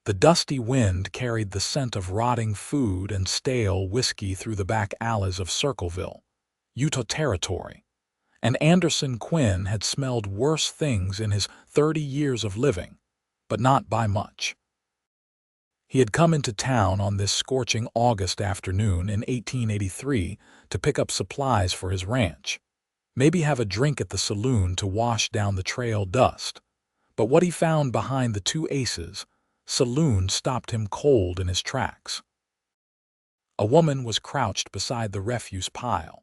The dusty wind carried the scent of rotting food and stale whiskey through the back alleys of Circleville, Utah territory, and Anderson Quinn had smelled worse things in his 30 years of living, but not by much. He had come into town on this scorching August afternoon in 1883 to pick up supplies for his ranch, maybe have a drink at the saloon to wash down the trail dust. But what he found behind the Two Aces Saloon stopped him cold in his tracks. A woman was crouched beside the refuse pile,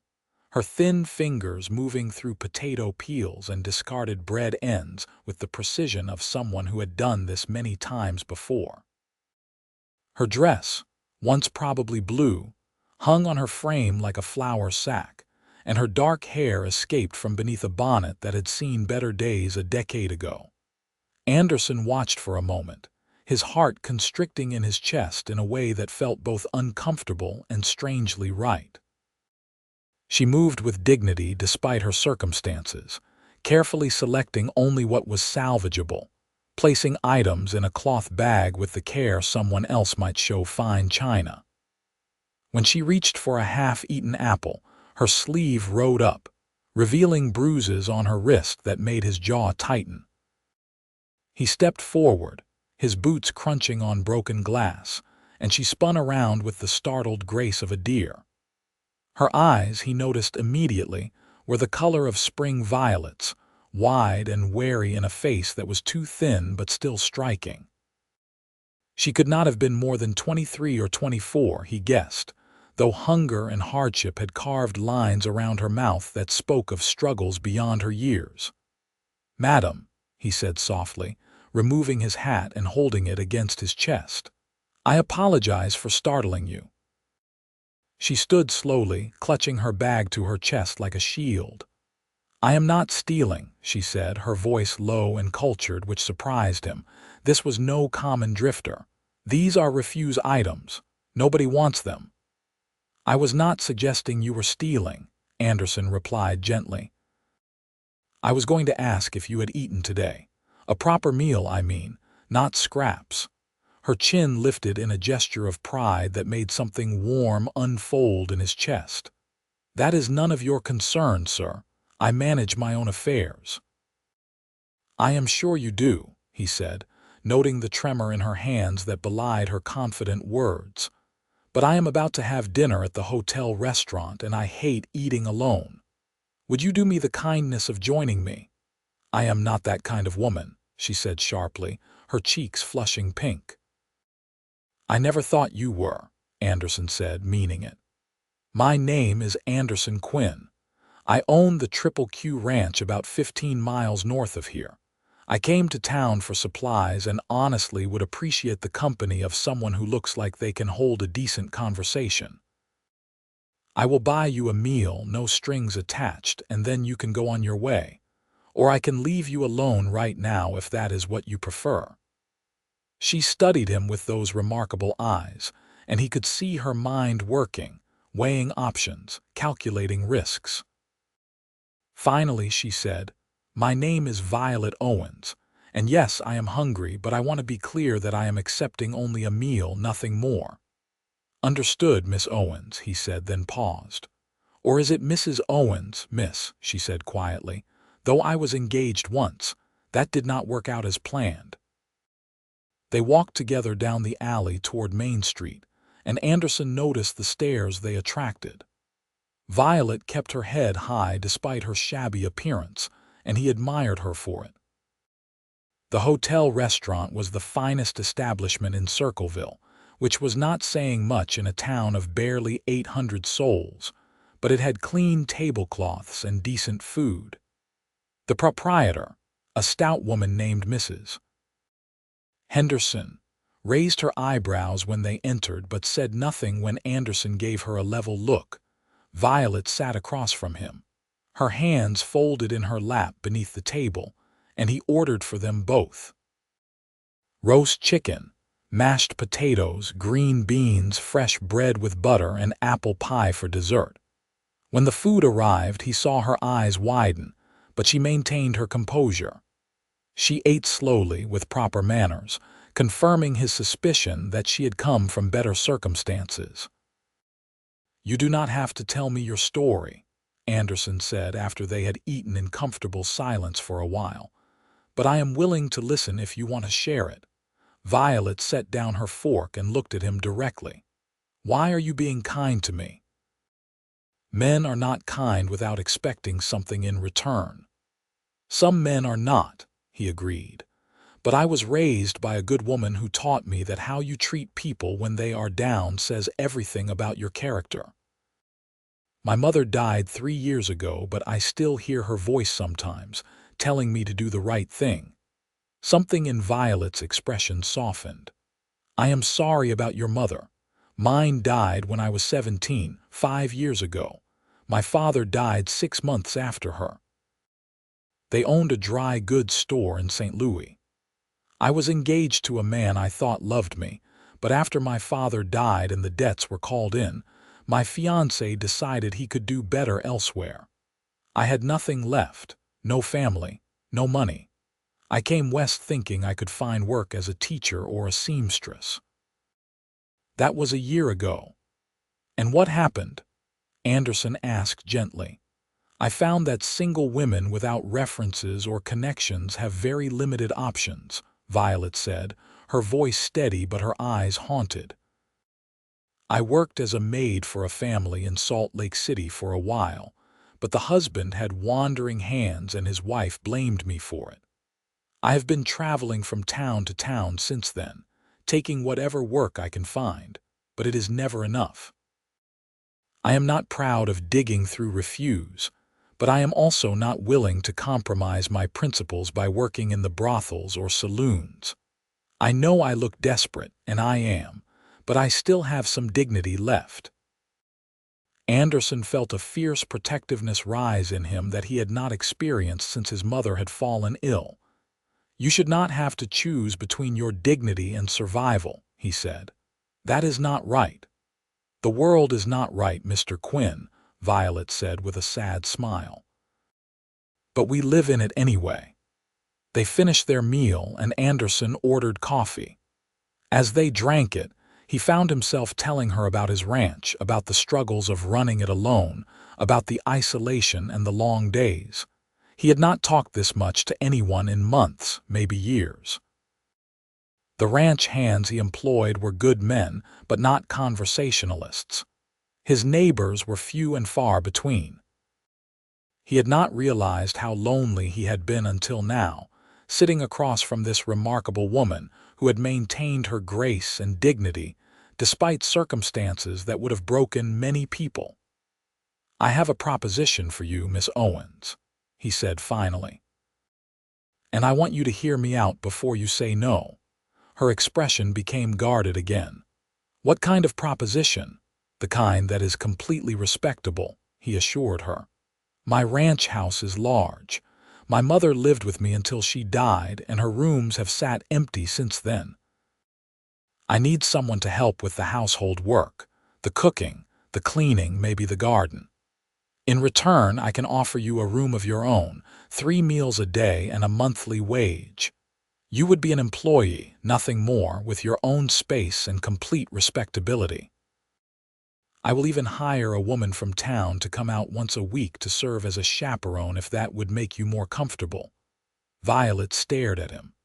her thin fingers moving through potato peels and discarded bread ends with the precision of someone who had done this many times before. Her dress, once probably blue, hung on her frame like a flour sack, and her dark hair escaped from beneath a bonnet that had seen better days a decade ago. Anderson watched for a moment, his heart constricting in his chest in a way that felt both uncomfortable and strangely right. She moved with dignity despite her circumstances, carefully selecting only what was salvageable, placing items in a cloth bag with the care someone else might show fine china. When she reached for a half-eaten apple, her sleeve rode up, revealing bruises on her wrist that made his jaw tighten. He stepped forward, his boots crunching on broken glass, and she spun around with the startled grace of a deer. Her eyes, he noticed immediately, were the color of spring violets, wide and wary in a face that was too thin but still striking. She could not have been more than 23 or 24, he guessed, though hunger and hardship had carved lines around her mouth that spoke of struggles beyond her years. "Madam," he said softly, removing his hat and holding it against his chest, "I apologize for startling you." She stood slowly, clutching her bag to her chest like a shield. "I am not stealing," she said, her voice low and cultured, which surprised him. This was no common drifter. "These are refuse items. Nobody wants them." "I was not suggesting you were stealing," Anderson replied gently. "I was going to ask if you had eaten today. A proper meal, I mean, not scraps." Her chin lifted in a gesture of pride that made something warm unfold in his chest. "That is none of your concern, sir. I manage my own affairs." "I am sure you do," he said, noting the tremor in her hands that belied her confident words. "But I am about to have dinner at the hotel restaurant, and I hate eating alone. Would you do me the kindness of joining me?" "I am not that kind of woman," she said sharply, her cheeks flushing pink. "I never thought you were," Anderson said, meaning it. "My name is Anderson Quinn. I own the Triple Q Ranch about 15 miles north of here. I came to town for supplies and honestly would appreciate the company of someone who looks like they can hold a decent conversation. I will buy you a meal, no strings attached, and then you can go on your way. Or I can leave you alone right now if that is what you prefer." She studied him with those remarkable eyes, and he could see her mind working, weighing options, calculating risks. Finally, she said, "My name is Violet Owens, and yes, I am hungry, but I want to be clear that I am accepting only a meal, nothing more." "Understood, Miss Owens," he said, then paused. "Or is it Mrs. Owens, miss?" she said quietly. "Though I was engaged once, that did not work out as planned." They walked together down the alley toward Main Street, and Anderson noticed the stares they attracted. Violet kept her head high despite her shabby appearance, and he admired her for it. The hotel restaurant was the finest establishment in Circleville, which was not saying much in a town of barely 800 souls, but it had clean tablecloths and decent food. The proprietor, a stout woman named Mrs. Henderson, raised her eyebrows when they entered but said nothing when Anderson gave her a level look. Violet sat across from him, her hands folded in her lap beneath the table, and he ordered for them both. Roast chicken, mashed potatoes, green beans, fresh bread with butter, and apple pie for dessert. When the food arrived, he saw her eyes widen, but she maintained her composure. She ate slowly, with proper manners, confirming his suspicion that she had come from better circumstances. "You do not have to tell me your story," Anderson said after they had eaten in comfortable silence for a while. "But I am willing to listen if you want to share it." Violet set down her fork and looked at him directly. "Why are you being kind to me?" "Men are not kind without expecting something in return." "Some men are not," he agreed. "But I was raised by a good woman who taught me that how you treat people when they are down says everything about your character. My mother died 3 years ago, but I still hear her voice sometimes, telling me to do the right thing." Something in Violet's expression softened. "I am sorry about your mother. Mine died when I was 17, 5 years ago. My father died 6 months after her. They owned a dry goods store in St. Louis. I was engaged to a man I thought loved me, but after my father died and the debts were called in, my fiancé decided he could do better elsewhere. I had nothing left, no family, no money. I came west thinking I could find work as a teacher or a seamstress." "That was a year ago." "And what happened?" Anderson asked gently. "I found that single women without references or connections have very limited options," Violet said, her voice steady but her eyes haunted. "I worked as a maid for a family in Salt Lake City for a while, but the husband had wandering hands and his wife blamed me for it. I have been traveling from town to town since then, taking whatever work I can find, but it is never enough. I am not proud of digging through refuse, but I am also not willing to compromise my principles by working in the brothels or saloons. I know I look desperate, and I am, but I still have some dignity left." Anderson felt a fierce protectiveness rise in him that he had not experienced since his mother had fallen ill. "You should not have to choose between your dignity and survival," he said. "That is not right." "The world is not right, Mr. Quinn," Violet said with a sad smile. "But we live in it anyway." They finished their meal and Anderson ordered coffee. As they drank it, he found himself telling her about his ranch, about the struggles of running it alone, about the isolation and the long days. He had not talked this much to anyone in months, maybe years. The ranch hands he employed were good men, but not conversationalists. His neighbors were few and far between. He had not realized how lonely he had been until now, sitting across from this remarkable woman who had maintained her grace and dignity despite circumstances that would have broken many people. "I have a proposition for you, Miss Owens," he said finally. "And I want you to hear me out before you say no." Her expression became guarded again. "What kind of proposition?" "The kind that is completely respectable," he assured her. "My ranch house is large. My mother lived with me until she died, and her rooms have sat empty since then. I need someone to help with the household work, the cooking, the cleaning, maybe the garden. In return, I can offer you a room of your own, 3 meals a day, and a monthly wage. You would be an employee, nothing more, with your own space and complete respectability. I will even hire a woman from town to come out once a week to serve as a chaperone if that would make you more comfortable." Violet stared at him.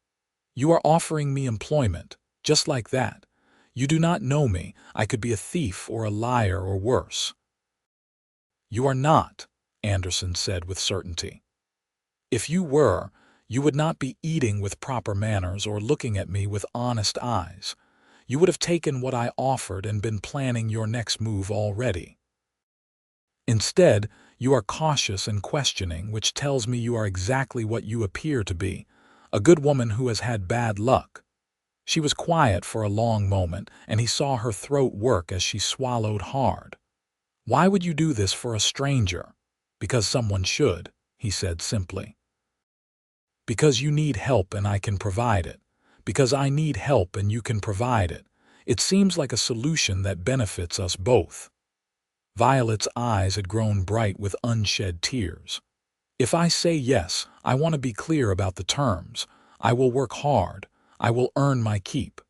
"You are offering me employment, just like that. You do not know me. I could be a thief or a liar or worse." "You are not," Anderson said with certainty. "If you were, you would not be eating with proper manners or looking at me with honest eyes. You would have taken what I offered and been planning your next move already. Instead, you are cautious and questioning, which tells me you are exactly what you appear to be, a good woman who has had bad luck." She was quiet for a long moment, and he saw her throat work as she swallowed hard. "Why would you do this for a stranger?" "Because someone should," he said simply. "Because you need help and I can provide it. Because I need help and you can provide it. It seems like a solution that benefits us both." Violet's eyes had grown bright with unshed tears. "If I say yes, I want to be clear about the terms. I will work hard. I will earn my keep.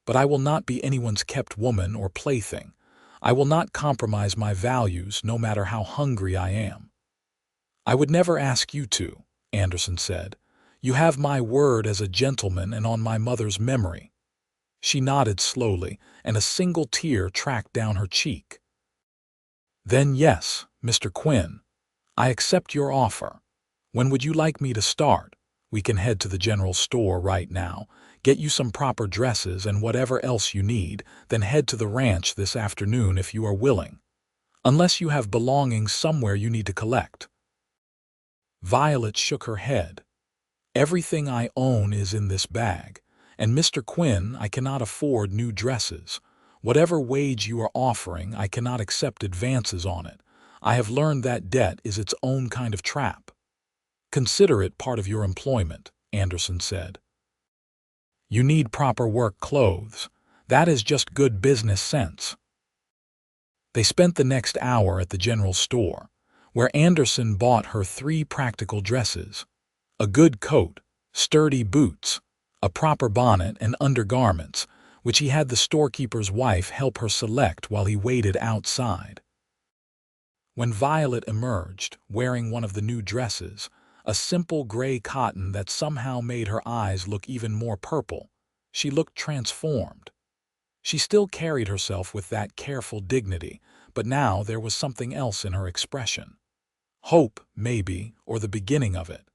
But I will not be anyone's kept woman or plaything. I will not compromise my values no matter how hungry I am. I would never ask you to, Anderson said. You have my word as a gentleman and on my mother's memory. She nodded slowly, and a single tear tracked down her cheek. Then yes, Mr. Quinn, I accept your offer. When would you like me to start? We can head to the general store right now, get you some proper dresses and whatever else you need, then head to the ranch this afternoon if you are willing. Unless you have belongings somewhere you need to collect. Violet shook her head. Everything I own is in this bag, and Mr. Quinn, I cannot afford new dresses. Whatever wage you are offering, I cannot accept advances on it. I have learned that debt is its own kind of trap. Consider it part of your employment, Anderson said. You need proper work clothes. That is just good business sense. They spent the next hour at the general store, where Anderson bought her 3 practical dresses: a good coat, sturdy boots, a proper bonnet and undergarments, which he had the storekeeper's wife help her select while he waited outside. When Violet emerged, wearing one of the new dresses, a simple gray cotton that somehow made her eyes look even more purple, she looked transformed. She still carried herself with that careful dignity, but now there was something else in her expression. Hope, maybe, or the beginning of it.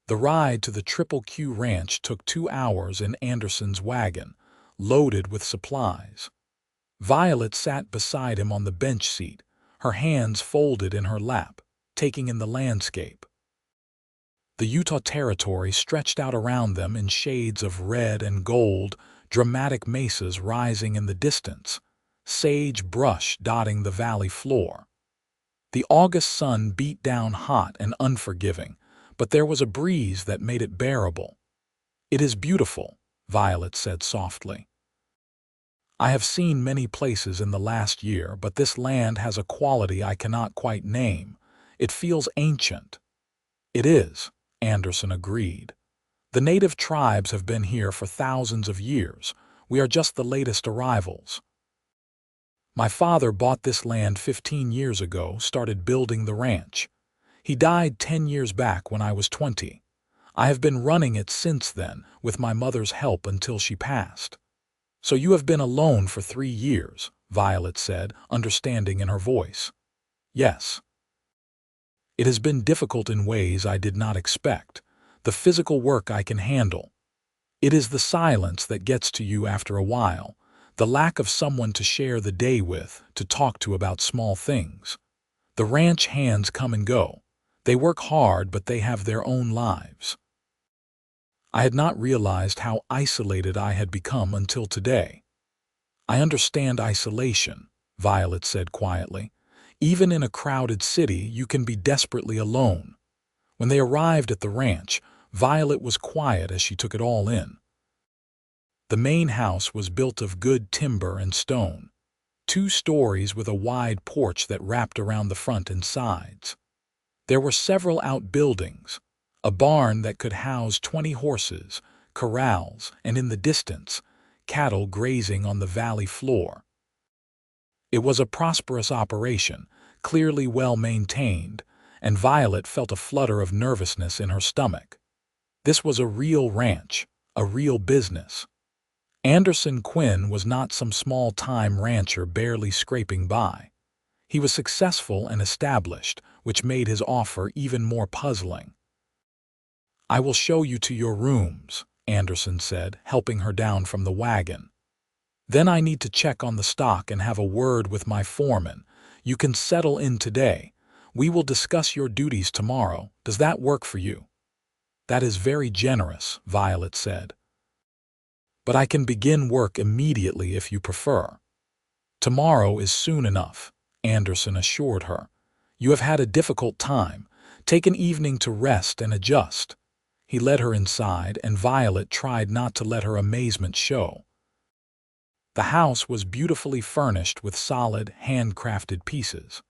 The ride to the Triple Q Ranch took 2 hours in Anderson's wagon, loaded with supplies. Violet sat beside him on the bench seat, her hands folded in her lap, taking in the landscape. The Utah Territory stretched out around them in shades of red and gold, dramatic mesas rising in the distance, sage brush dotting the valley floor. The August sun beat down hot and unforgiving, but there was a breeze that made it bearable. It is beautiful, Violet said softly. I have seen many places in the last year, but this land has a quality I cannot quite name. It feels ancient. It is, Anderson agreed. The native tribes have been here for thousands of years. We are just the latest arrivals. My father bought this land 15 years ago, started building the ranch. He died 10 years back when I was 20. I have been running it since then, with my mother's help until she passed. So you have been alone for 3 years, Violet said, understanding in her voice. Yes. It has been difficult in ways I did not expect. The physical work I can handle. It is the silence that gets to you after a while, the lack of someone to share the day with, to talk to about small things. The ranch hands come and go. They work hard, but they have their own lives. I had not realized how isolated I had become until today. I understand isolation, Violet said quietly. Even in a crowded city, you can be desperately alone. When they arrived at the ranch, Violet was quiet as she took it all in. The main house was built of good timber and stone, 2 stories with a wide porch that wrapped around the front and sides. There were several outbuildings, a barn that could house 20 horses, corrals, and in the distance, cattle grazing on the valley floor. It was a prosperous operation, clearly well maintained, and Violet felt a flutter of nervousness in her stomach. This was a real ranch, a real business. Anderson Quinn was not some small-time rancher barely scraping by. He was successful and established, which made his offer even more puzzling. I will show you to your rooms, Anderson said, helping her down from the wagon. Then I need to check on the stock and have a word with my foreman. You can settle in today. We will discuss your duties tomorrow. Does that work for you? That is very generous, Violet said. But I can begin work immediately if you prefer. Tomorrow is soon enough, Anderson assured her. You have had a difficult time. Take an evening to rest and adjust. He led her inside, and Violet tried not to let her amazement show. The house was beautifully furnished with solid, handcrafted pieces.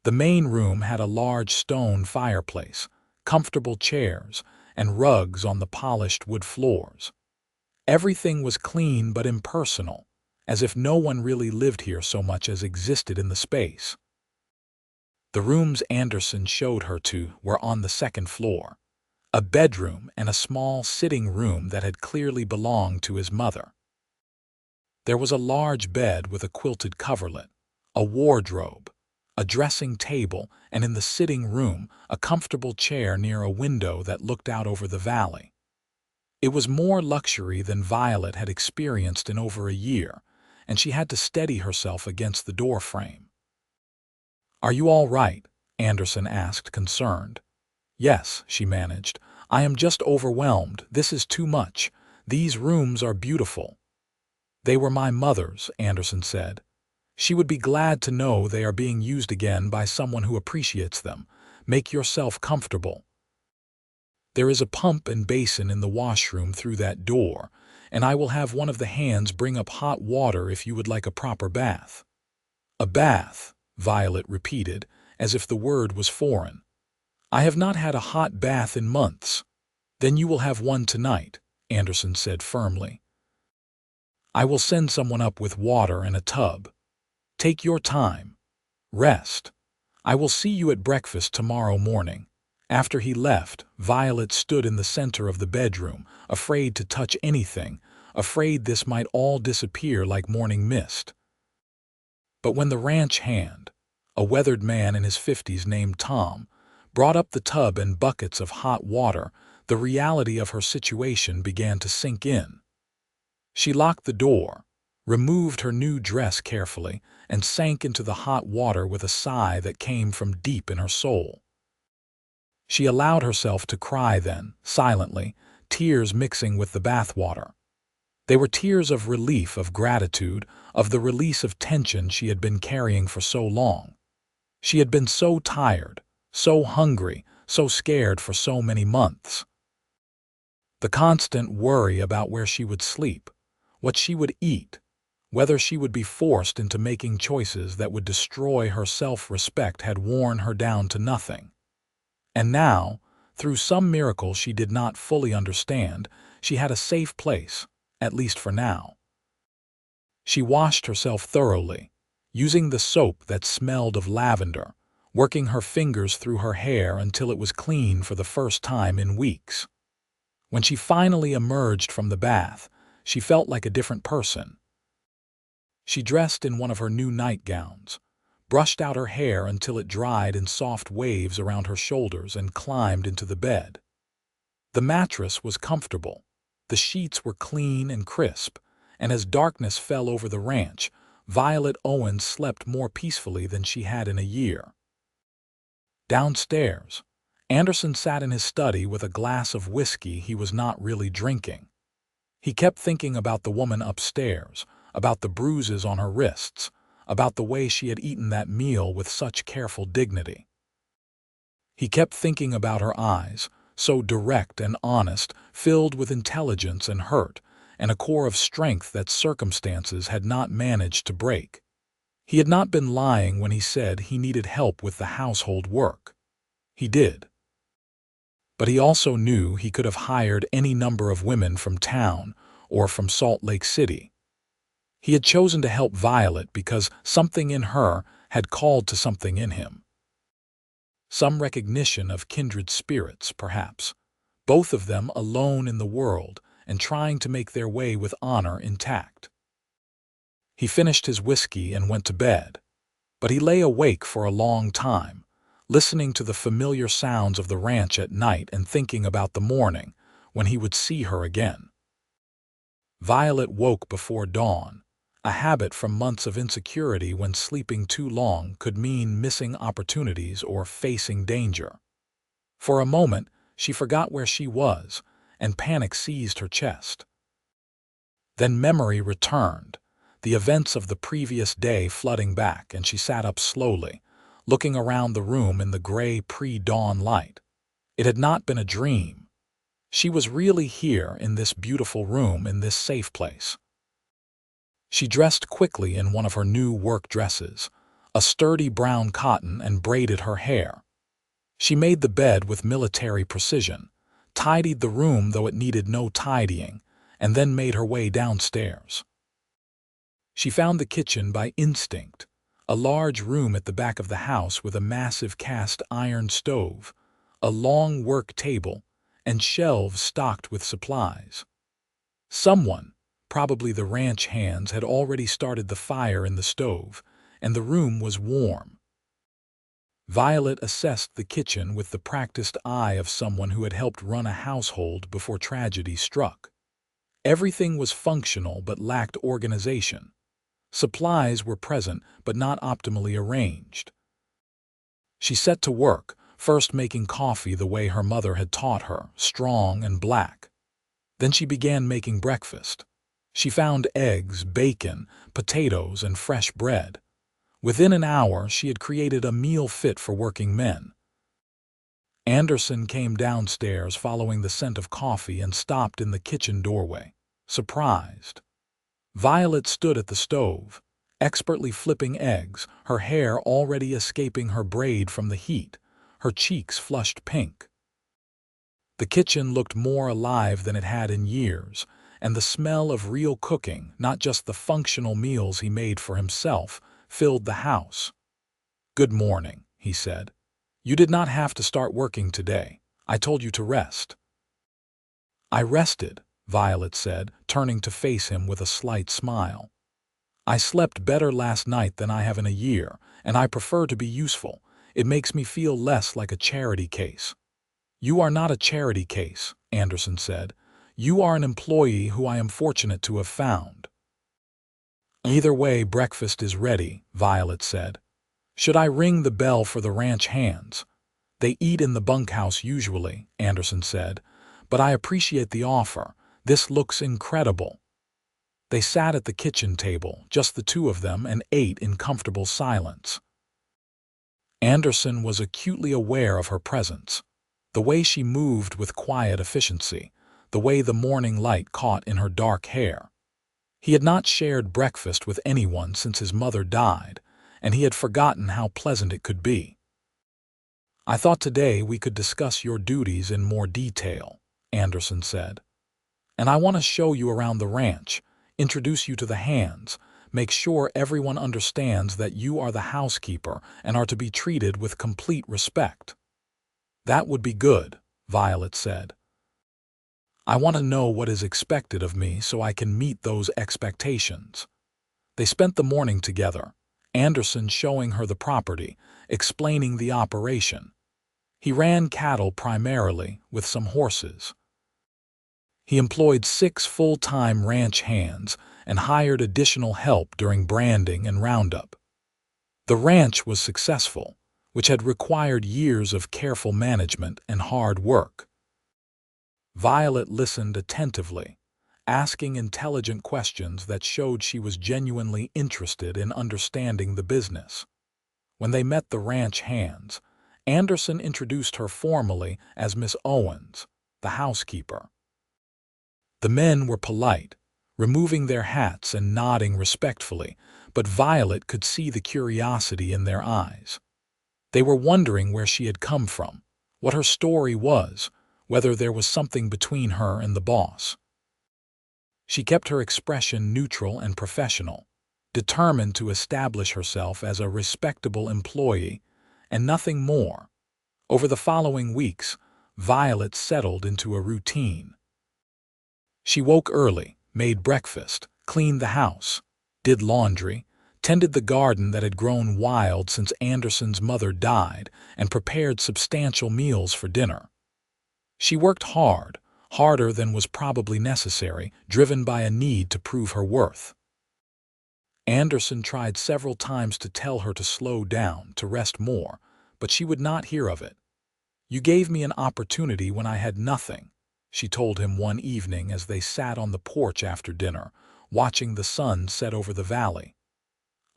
The main room had a large stone fireplace, comfortable chairs, and rugs on the polished wood floors. Everything was clean but impersonal, as if no one really lived here so much as existed in the space. The rooms Anderson showed her to were on the second floor, a bedroom and a small sitting room that had clearly belonged to his mother. There was a large bed with a quilted coverlet, a wardrobe, a dressing table, and in the sitting room, a comfortable chair near a window that looked out over the valley. It was more luxury than Violet had experienced in over a year, and she had to steady herself against the doorframe. "Are you all right?" Anderson asked, concerned. "Yes," she managed. "I am just overwhelmed. This is too much. These rooms are beautiful." "They were my mother's," Anderson said. "She would be glad to know they are being used again by someone who appreciates them. Make yourself comfortable. There is a pump and basin in the washroom through that door, and I will have one of the hands bring up hot water if you would like a proper bath." "A bath," Violet repeated, as if the word was foreign. "I have not had a hot bath in months." "Then you will have one tonight," Anderson said firmly. "I will send someone up with water and a tub. Take your time. Rest. I will see you at breakfast tomorrow morning." After he left, Violet stood in the center of the bedroom, afraid to touch anything, afraid this might all disappear like morning mist. But when the ranch hand, a weathered man in his 50s named Tom, brought up the tub and buckets of hot water, the reality of her situation began to sink in. She locked the door, removed her new dress carefully, and sank into the hot water with a sigh that came from deep in her soul. She allowed herself to cry then, silently, tears mixing with the bathwater. They were tears of relief, of gratitude, of the release of tension she had been carrying for so long. She had been so tired, so hungry, so scared for so many months. The constant worry about where she would sleep, what she would eat, whether she would be forced into making choices that would destroy her self-respect had worn her down to nothing. And now, through some miracle she did not fully understand, she had a safe place, at least for now. She washed herself thoroughly, using the soap that smelled of lavender, working her fingers through her hair until it was clean for the first time in weeks. When she finally emerged from the bath, she felt like a different person. She dressed in one of her new nightgowns, brushed out her hair until it dried in soft waves around her shoulders, and climbed into the bed. The mattress was comfortable, the sheets were clean and crisp, and as darkness fell over the ranch, Violet Owens slept more peacefully than she had in a year. Downstairs, Anderson sat in his study with a glass of whiskey he was not really drinking. He kept thinking about the woman upstairs, about the bruises on her wrists, about the way she had eaten that meal with such careful dignity. He kept thinking about her eyes, so direct and honest, filled with intelligence and hurt, and a core of strength that circumstances had not managed to break. He had not been lying when he said he needed help with the household work. He did. But he also knew he could have hired any number of women from town or from Salt Lake City. He had chosen to help Violet because something in her had called to something in him. Some recognition of kindred spirits, perhaps, both of them alone in the world and trying to make their way with honor intact. He finished his whiskey and went to bed, but he lay awake for a long time, listening to the familiar sounds of the ranch at night and thinking about the morning when he would see her again. Violet woke before dawn, a habit from months of insecurity when sleeping too long could mean missing opportunities or facing danger. For a moment, she forgot where she was, and panic seized her chest. Then memory returned, the events of the previous day flooding back, and she sat up slowly, looking around the room in the gray pre-dawn light. It had not been a dream. She was really here in this beautiful room, in this safe place. She dressed quickly in one of her new work dresses, a sturdy brown cotton, and braided her hair. She made the bed with military precision, tidied the room though it needed no tidying, and then made her way downstairs. She found the kitchen by instinct, a large room at the back of the house with a massive cast iron stove, a long work table, and shelves stocked with supplies. Someone, probably the ranch hands, had already started the fire in the stove, and the room was warm. Violet assessed the kitchen with the practiced eye of someone who had helped run a household before tragedy struck. Everything was functional but lacked organization. Supplies were present but not optimally arranged. She set to work, first making coffee the way her mother had taught her, strong and black. Then she began making breakfast. She found eggs, bacon, potatoes, and fresh bread. Within an hour, she had created a meal fit for working men. Anderson came downstairs following the scent of coffee and stopped in the kitchen doorway, surprised. Violet stood at the stove, expertly flipping eggs, her hair already escaping her braid from the heat, her cheeks flushed pink. The kitchen looked more alive than it had in years, and the smell of real cooking, not just the functional meals he made for himself, filled the house. "Good morning," he said. "You did not have to start working today. I told you to rest." "I rested," Violet said, turning to face him with a slight smile. "I slept better last night than I have in a year, and I prefer to be useful. It makes me feel less like a charity case." "You are not a charity case," Anderson said. "You are an employee who I am fortunate to have found." "Either way, breakfast is ready," Violet said. "Should I ring the bell for the ranch hands?" "They eat in the bunkhouse usually," Anderson said. "But I appreciate the offer. This looks incredible." They sat at the kitchen table, just the two of them, and ate in comfortable silence. Anderson was acutely aware of her presence. The way she moved with quiet efficiency, the way the morning light caught in her dark hair. He had not shared breakfast with anyone since his mother died, and he had forgotten how pleasant it could be. "I thought today we could discuss your duties in more detail," Anderson said. "And I want to show you around the ranch, introduce you to the hands, make sure everyone understands that you are the housekeeper and are to be treated with complete respect." "That would be good," Violet said. "I want to know what is expected of me so I can meet those expectations." They spent the morning together, Anderson showing her the property, explaining the operation. He ran cattle primarily, with some horses. He employed 6 full-time ranch hands and hired additional help during branding and roundup. The ranch was successful, which had required years of careful management and hard work. Violet listened attentively, asking intelligent questions that showed she was genuinely interested in understanding the business. When they met the ranch hands, Anderson introduced her formally as Miss Owens, the housekeeper. The men were polite, removing their hats and nodding respectfully, but Violet could see the curiosity in their eyes. They were wondering where she had come from, what her story was, whether there was something between her and the boss. She kept her expression neutral and professional, determined to establish herself as a respectable employee, and nothing more. Over the following weeks, Violet settled into a routine. She woke early, made breakfast, cleaned the house, did laundry, tended the garden that had grown wild since Anderson's mother died, and prepared substantial meals for dinner. She worked hard, harder than was probably necessary, driven by a need to prove her worth. Anderson tried several times to tell her to slow down, to rest more, but she would not hear of it. "You gave me an opportunity when I had nothing," she told him one evening as they sat on the porch after dinner, watching the sun set over the valley.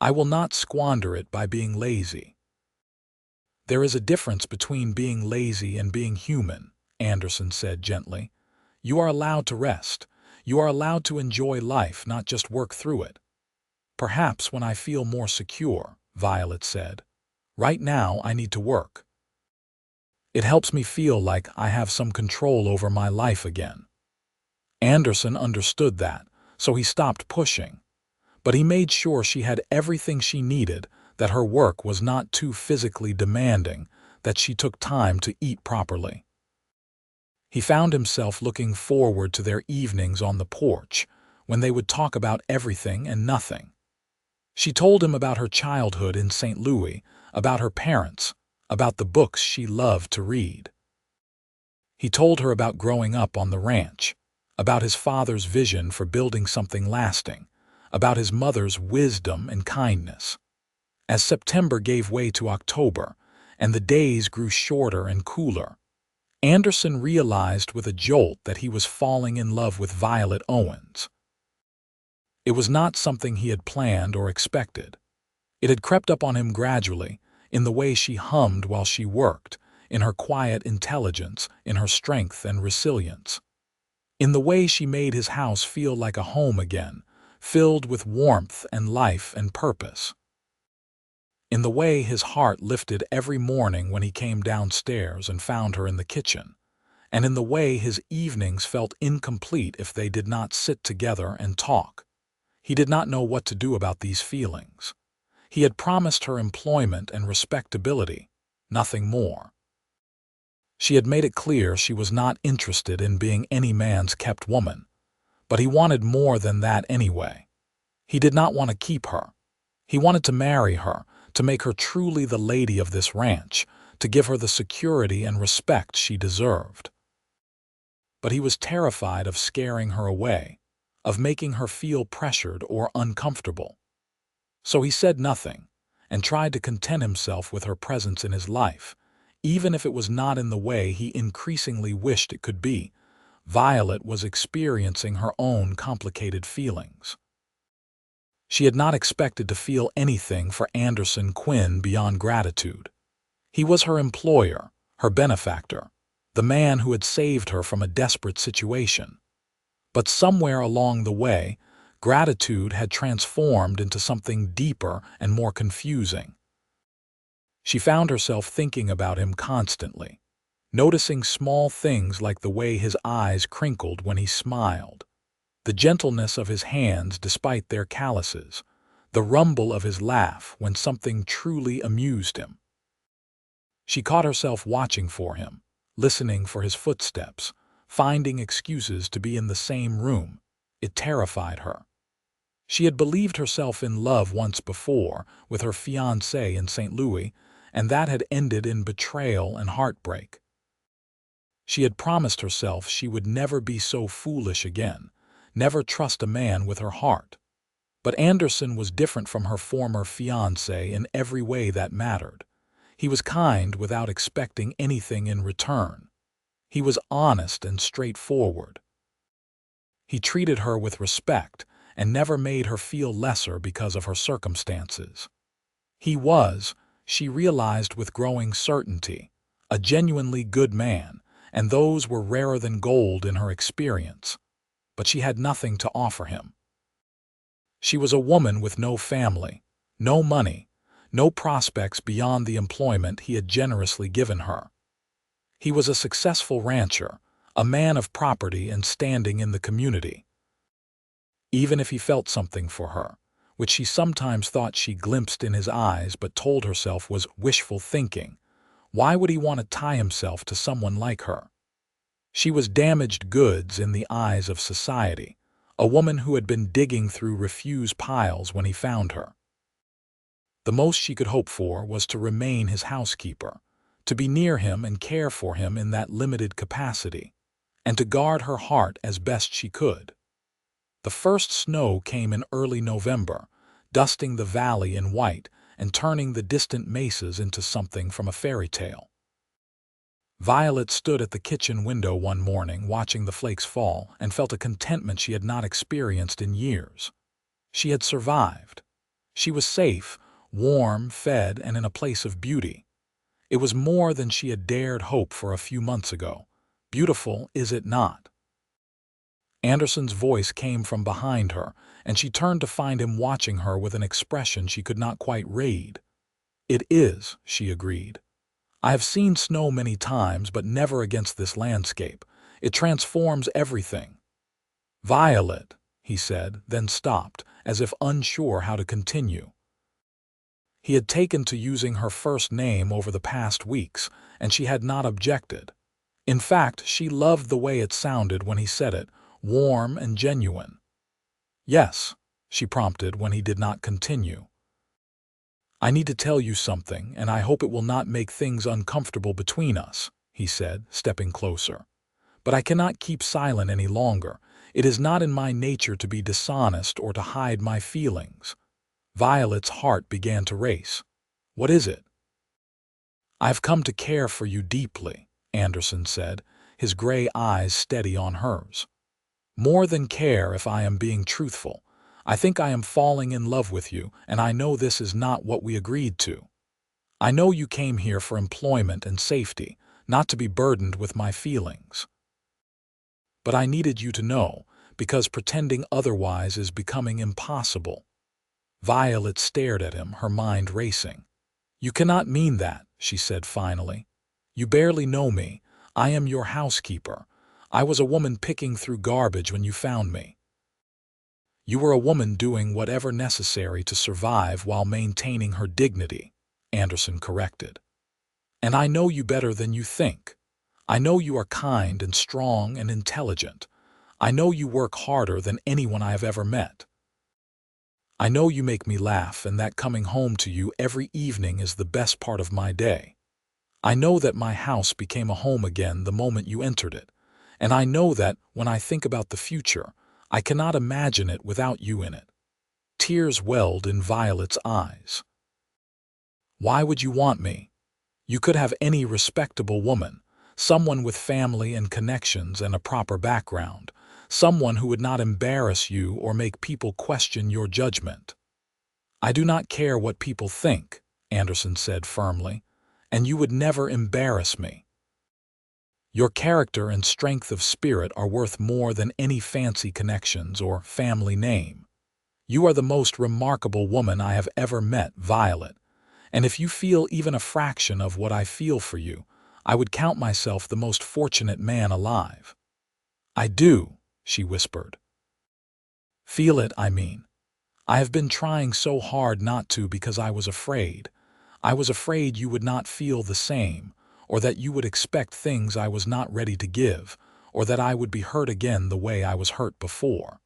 "I will not squander it by being lazy." "There is a difference between being lazy and being human," Anderson said gently. "You are allowed to rest. You are allowed to enjoy life, not just work through it." "Perhaps when I feel more secure," Violet said. "Right now I need to work." It helps me feel like I have some control over my life again." Anderson understood that, so he stopped pushing. But he made sure she had everything she needed, that her work was not too physically demanding, that she took time to eat properly. He found himself looking forward to their evenings on the porch, when they would talk about everything and nothing. She told him about her childhood in St. Louis, about her parents, about the books she loved to read. He told her about growing up on the ranch, about his father's vision for building something lasting, about his mother's wisdom and kindness. As September gave way to October, and the days grew shorter and cooler, Anderson realized with a jolt that he was falling in love with Violet Owens. It was not something he had planned or expected. It had crept up on him gradually, in the way she hummed while she worked, in her quiet intelligence, in her strength and resilience. In the way she made his house feel like a home again, filled with warmth and life and purpose. In the way his heart lifted every morning when he came downstairs and found her in the kitchen, and in the way his evenings felt incomplete if they did not sit together and talk. He did not know what to do about these feelings. He had promised her employment and respectability, nothing more. She had made it clear she was not interested in being any man's kept woman, but he wanted more than that anyway. He did not want to keep her. He wanted to marry her, to make her truly the lady of this ranch, to give her the security and respect she deserved. But he was terrified of scaring her away, of making her feel pressured or uncomfortable. So he said nothing, and tried to content himself with her presence in his life, even if it was not in the way he increasingly wished it could be. Violet was experiencing her own complicated feelings. She had not expected to feel anything for Anderson Quinn beyond gratitude. He was her employer, her benefactor, the man who had saved her from a desperate situation. But somewhere along the way, gratitude had transformed into something deeper and more confusing. She found herself thinking about him constantly, noticing small things like the way his eyes crinkled when he smiled, the gentleness of his hands despite their calluses, the rumble of his laugh when something truly amused him. She caught herself watching for him, listening for his footsteps, finding excuses to be in the same room. It terrified her. She had believed herself in love once before with her fiancé in St. Louis, and that had ended in betrayal and heartbreak. She had promised herself she would never be so foolish again, never trust a man with her heart. But Anderson was different from her former fiancé in every way that mattered. He was kind without expecting anything in return. He was honest and straightforward. He treated her with respect and never made her feel lesser because of her circumstances. He was, she realized with growing certainty, a genuinely good man, and those were rarer than gold in her experience. But she had nothing to offer him. She was a woman with no family, no money, no prospects beyond the employment he had generously given her. He was a successful rancher, a man of property and standing in the community. Even if he felt something for her, which she sometimes thought she glimpsed in his eyes but told herself was wishful thinking, why would he want to tie himself to someone like her? She was damaged goods in the eyes of society, a woman who had been digging through refuse piles when he found her. The most she could hope for was to remain his housekeeper, to be near him and care for him in that limited capacity, and to guard her heart as best she could. The first snow came in early November, dusting the valley in white and turning the distant mesas into something from a fairy tale. Violet stood at the kitchen window one morning watching the flakes fall and felt a contentment she had not experienced in years. She had survived. She was safe, warm, fed, and in a place of beauty. It was more than she had dared hope for a few months ago. Beautiful, is it not? Anderson's voice came from behind her, and she turned to find him watching her with an expression she could not quite read. "It is," she agreed. I have seen snow many times, but never against this landscape. It transforms everything. Violet, he said, then stopped, as if unsure how to continue. He had taken to using her first name over the past weeks, and she had not objected. In fact, she loved the way it sounded when he said it, warm and genuine. Yes, she prompted when he did not continue. I need to tell you something, and I hope it will not make things uncomfortable between us, he said, stepping closer. But I cannot keep silent any longer. It is not in my nature to be dishonest or to hide my feelings. Violet's heart began to race. What is it? I've come to care for you deeply, Anderson said, his gray eyes steady on hers. More than care, if I am being truthful. I think I am falling in love with you, and I know this is not what we agreed to. I know you came here for employment and safety, not to be burdened with my feelings. But I needed you to know, because pretending otherwise is becoming impossible. Violet stared at him, her mind racing. You cannot mean that, she said finally. You barely know me. I am your housekeeper. I was a woman picking through garbage when you found me. You were a woman doing whatever necessary to survive while maintaining her dignity, Anderson corrected. And I know you better than you think. I know you are kind and strong and intelligent. I know you work harder than anyone I have ever met. I know you make me laugh, and that coming home to you every evening is the best part of my day. I know that my house became a home again the moment you entered it, and I know that when I think about the future, I cannot imagine it without you in it. Tears welled in Violet's eyes. Why would you want me? You could have any respectable woman, someone with family and connections and a proper background, someone who would not embarrass you or make people question your judgment. I do not care what people think, Anderson said firmly, and you would never embarrass me. Your character and strength of spirit are worth more than any fancy connections or family name. You are the most remarkable woman I have ever met, Violet, and if you feel even a fraction of what I feel for you, I would count myself the most fortunate man alive. I do, she whispered. Feel it, I mean. I have been trying so hard not to because I was afraid. I was afraid you would not feel the same, or that you would expect things I was not ready to give, or that I would be hurt again the way I was hurt before.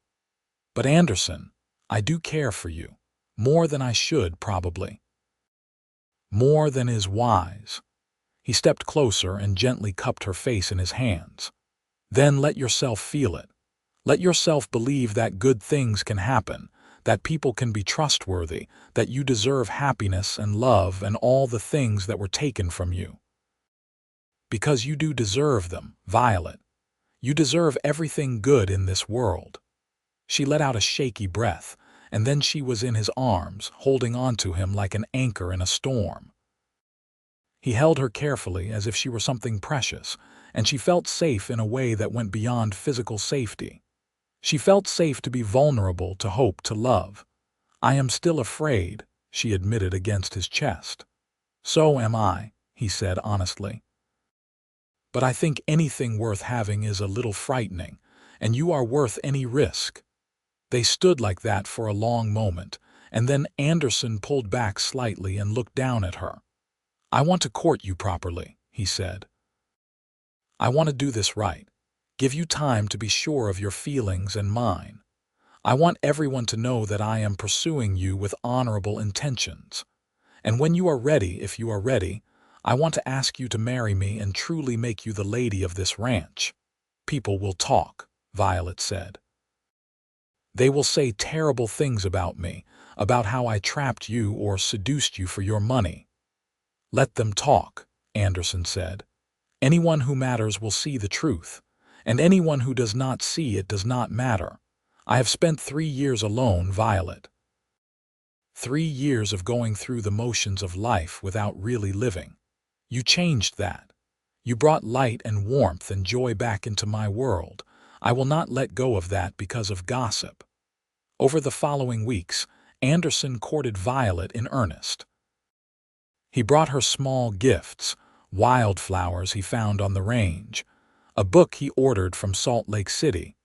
But Anderson, I do care for you, more than I should, probably. More than is wise. He stepped closer and gently cupped her face in his hands. Then let yourself feel it. Let yourself believe that good things can happen, that people can be trustworthy, that you deserve happiness and love and all the things that were taken from you. Because you do deserve them, Violet. You deserve everything good in this world. She let out a shaky breath, and then she was in his arms, holding on to him like an anchor in a storm. He held her carefully as if she were something precious, and she felt safe in a way that went beyond physical safety. She felt safe to be vulnerable, to hope, to love. I am still afraid, she admitted against his chest. So am I, he said honestly. But I think anything worth having is a little frightening, and you are worth any risk. They stood like that for a long moment, and then Anderson pulled back slightly and looked down at her. I want to court you properly, he said. I want to do this right. Give you time to be sure of your feelings and mine. I want everyone to know that I am pursuing you with honorable intentions. And when you are ready, if you are ready, I want to ask you to marry me and truly make you the lady of this ranch. People will talk, Violet said. They will say terrible things about me, about how I trapped you or seduced you for your money. Let them talk, Anderson said. Anyone who matters will see the truth, and anyone who does not see it does not matter. I have spent 3 years alone, Violet. 3 years of going through the motions of life without really living. You changed that. You brought light and warmth and joy back into my world. I will not let go of that because of gossip. Over the following weeks, Anderson courted Violet in earnest. He brought her small gifts, wildflowers he found on the range, a book he ordered from Salt Lake City,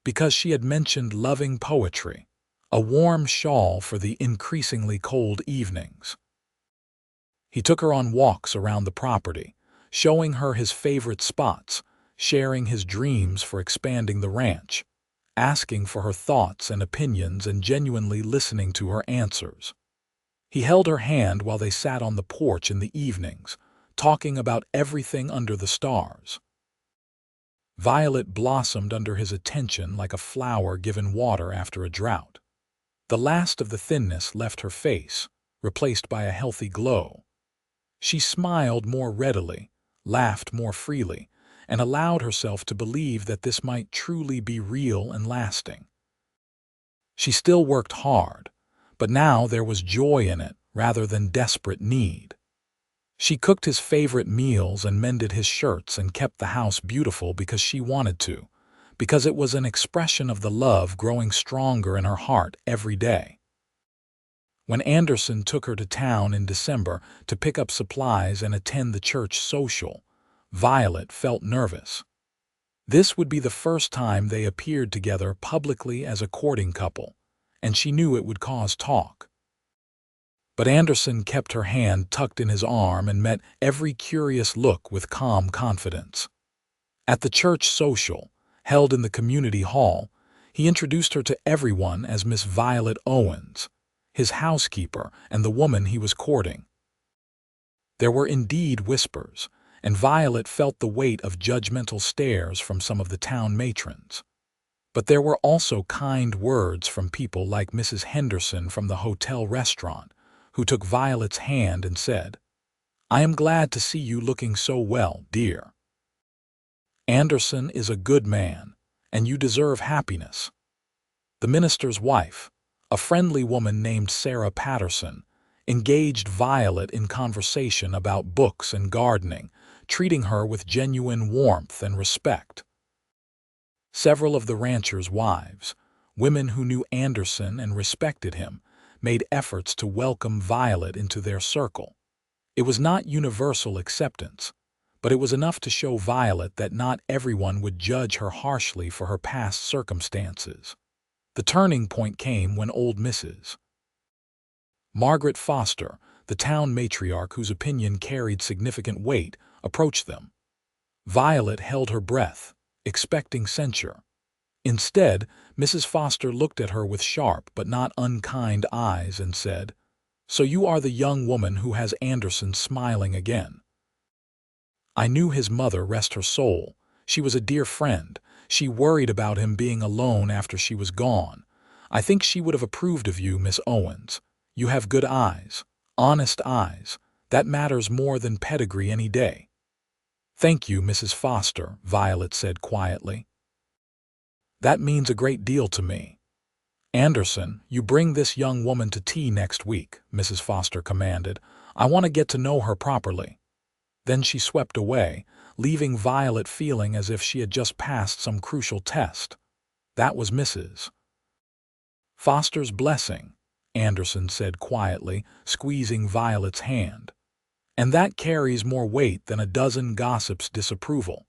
because she had mentioned loving poetry, a warm shawl for the increasingly cold evenings. He took her on walks around the property, showing her his favorite spots, sharing his dreams for expanding the ranch, asking for her thoughts and opinions and genuinely listening to her answers. He held her hand while they sat on the porch in the evenings, talking about everything under the stars. Violet blossomed under his attention like a flower given water after a drought. The last of the thinness left her face, replaced by a healthy glow. She smiled more readily, laughed more freely, and allowed herself to believe that this might truly be real and lasting. She still worked hard, but now there was joy in it rather than desperate need. She cooked his favorite meals and mended his shirts and kept the house beautiful because she wanted to, because it was an expression of the love growing stronger in her heart every day. When Anderson took her to town in December to pick up supplies and attend the church social, Violet felt nervous. This would be the first time they appeared together publicly as a courting couple, and she knew it would cause talk. But Anderson kept her hand tucked in his arm and met every curious look with calm confidence. At the church social, held in the community hall, he introduced her to everyone as Miss Violet Owens, his housekeeper and the woman he was courting. There were indeed whispers, and Violet felt the weight of judgmental stares from some of the town matrons. But there were also kind words from people like Mrs. Henderson from the hotel restaurant, who took Violet's hand and said, "I am glad to see you looking so well, dear. Anderson is a good man, and you deserve happiness." The minister's wife, a friendly woman named Sarah Patterson, engaged Violet in conversation about books and gardening, treating her with genuine warmth and respect. Several of the ranchers' wives, women who knew Anderson and respected him, made efforts to welcome Violet into their circle. It was not universal acceptance, but it was enough to show Violet that not everyone would judge her harshly for her past circumstances. The turning point came when old Mrs. Margaret Foster, the town matriarch whose opinion carried significant weight, approached them. Violet held her breath, expecting censure. Instead, Mrs. Foster looked at her with sharp but not unkind eyes and said, "So you are the young woman who has Anderson smiling again." "I knew his mother, rest her soul. She was a dear friend. She worried about him being alone after she was gone. I think she would have approved of you, Miss Owens. You have good eyes, honest eyes. That matters more than pedigree any day." "Thank you, Mrs. Foster," Violet said quietly. "That means a great deal to me." "Anderson, you bring this young woman to tea next week," Mrs. Foster commanded. "I want to get to know her properly." Then she swept away, leaving Violet feeling as if she had just passed some crucial test. That was Mrs. Foster's blessing, Anderson said quietly, squeezing Violet's hand. "And that carries more weight than a dozen gossips' disapproval."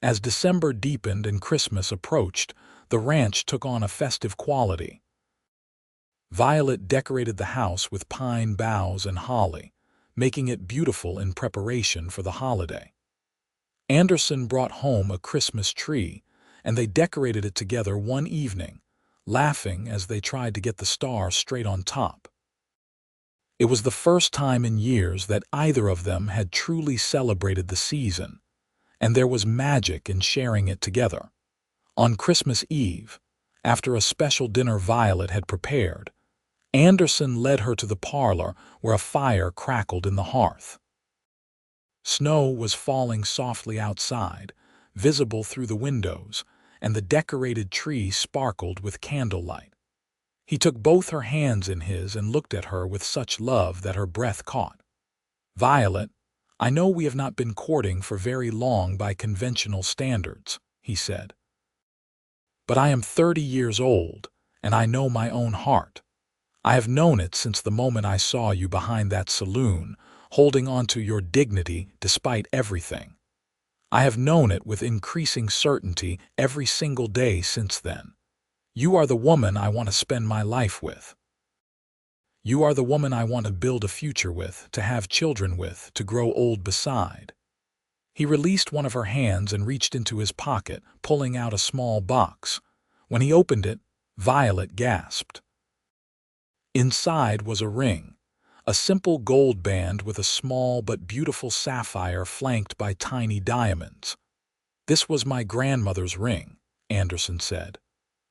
As December deepened and Christmas approached, the ranch took on a festive quality. Violet decorated the house with pine boughs and holly, making it beautiful in preparation for the holiday. Anderson brought home a Christmas tree, and they decorated it together one evening, laughing as they tried to get the star straight on top. It was the first time in years that either of them had truly celebrated the season, and there was magic in sharing it together. On Christmas Eve, after a special dinner Violet had prepared, Anderson led her to the parlor where a fire crackled in the hearth. Snow was falling softly outside, visible through the windows, and the decorated tree sparkled with candlelight. He took both her hands in his and looked at her with such love that her breath caught. "Violet, I know we have not been courting for very long by conventional standards," he said. "But I am 30 years old, and I know my own heart. I have known it since the moment I saw you behind that saloon, holding on to your dignity despite everything. I have known it with increasing certainty every single day since then. You are the woman I want to spend my life with. You are the woman I want to build a future with, to have children with, to grow old beside. He released one of her hands and reached into his pocket, pulling out a small box. When he opened it, Violet gasped. Inside was a ring, a simple gold band with a small but beautiful sapphire flanked by tiny diamonds. "This was my grandmother's ring," Anderson said.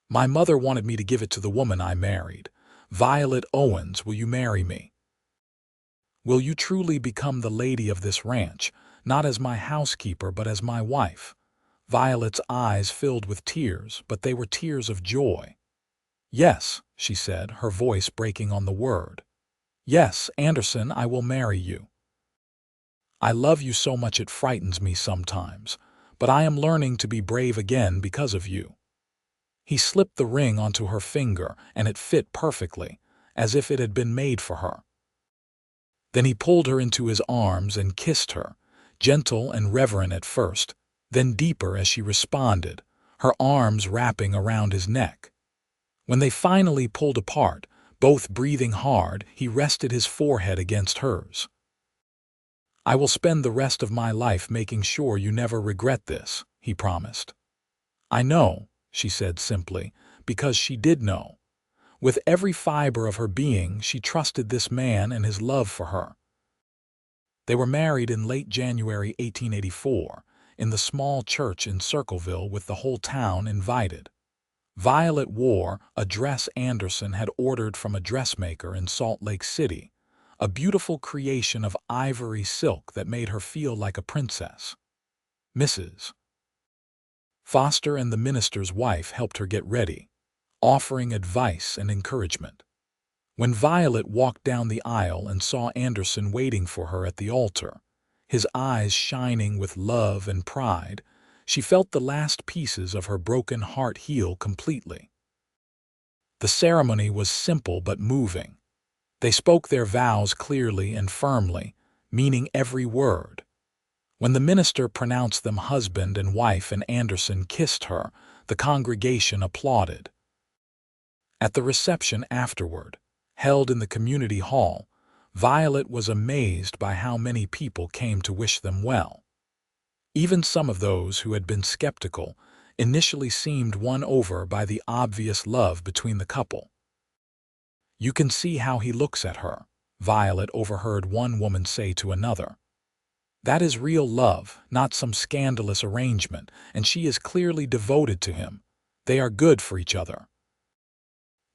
"My mother wanted me to give it to the woman I married. Violet Owens, will you marry me? Will you truly become the lady of this ranch, not as my housekeeper but as my wife?" Violet's eyes filled with tears, but they were tears of joy. "Yes," she said, her voice breaking on the word. "Yes, Anderson, I will marry you. I love you so much it frightens me sometimes, but I am learning to be brave again because of you." He slipped the ring onto her finger, and it fit perfectly, as if it had been made for her. Then he pulled her into his arms and kissed her, gentle and reverent at first, then deeper as she responded, her arms wrapping around his neck. When they finally pulled apart, both breathing hard, he rested his forehead against hers. "I will spend the rest of my life making sure you never regret this," he promised. "I know," she said simply, because she did know. With every fiber of her being, she trusted this man and his love for her. They were married in late January 1884, in the small church in Circleville with the whole town invited. Violet wore a dress Anderson had ordered from a dressmaker in Salt Lake City, a beautiful creation of ivory silk that made her feel like a princess. Mrs. Foster and the minister's wife helped her get ready, offering advice and encouragement. When Violet walked down the aisle and saw Anderson waiting for her at the altar, his eyes shining with love and pride, she felt the last pieces of her broken heart heal completely. The ceremony was simple but moving. They spoke their vows clearly and firmly, meaning every word. When the minister pronounced them husband and wife and Anderson kissed her, the congregation applauded. At the reception afterward, held in the community hall, Violet was amazed by how many people came to wish them well. Even some of those who had been skeptical initially seemed won over by the obvious love between the couple. "You can see how he looks at her," Violet overheard one woman say to another. "That is real love, not some scandalous arrangement, and she is clearly devoted to him. They are good for each other."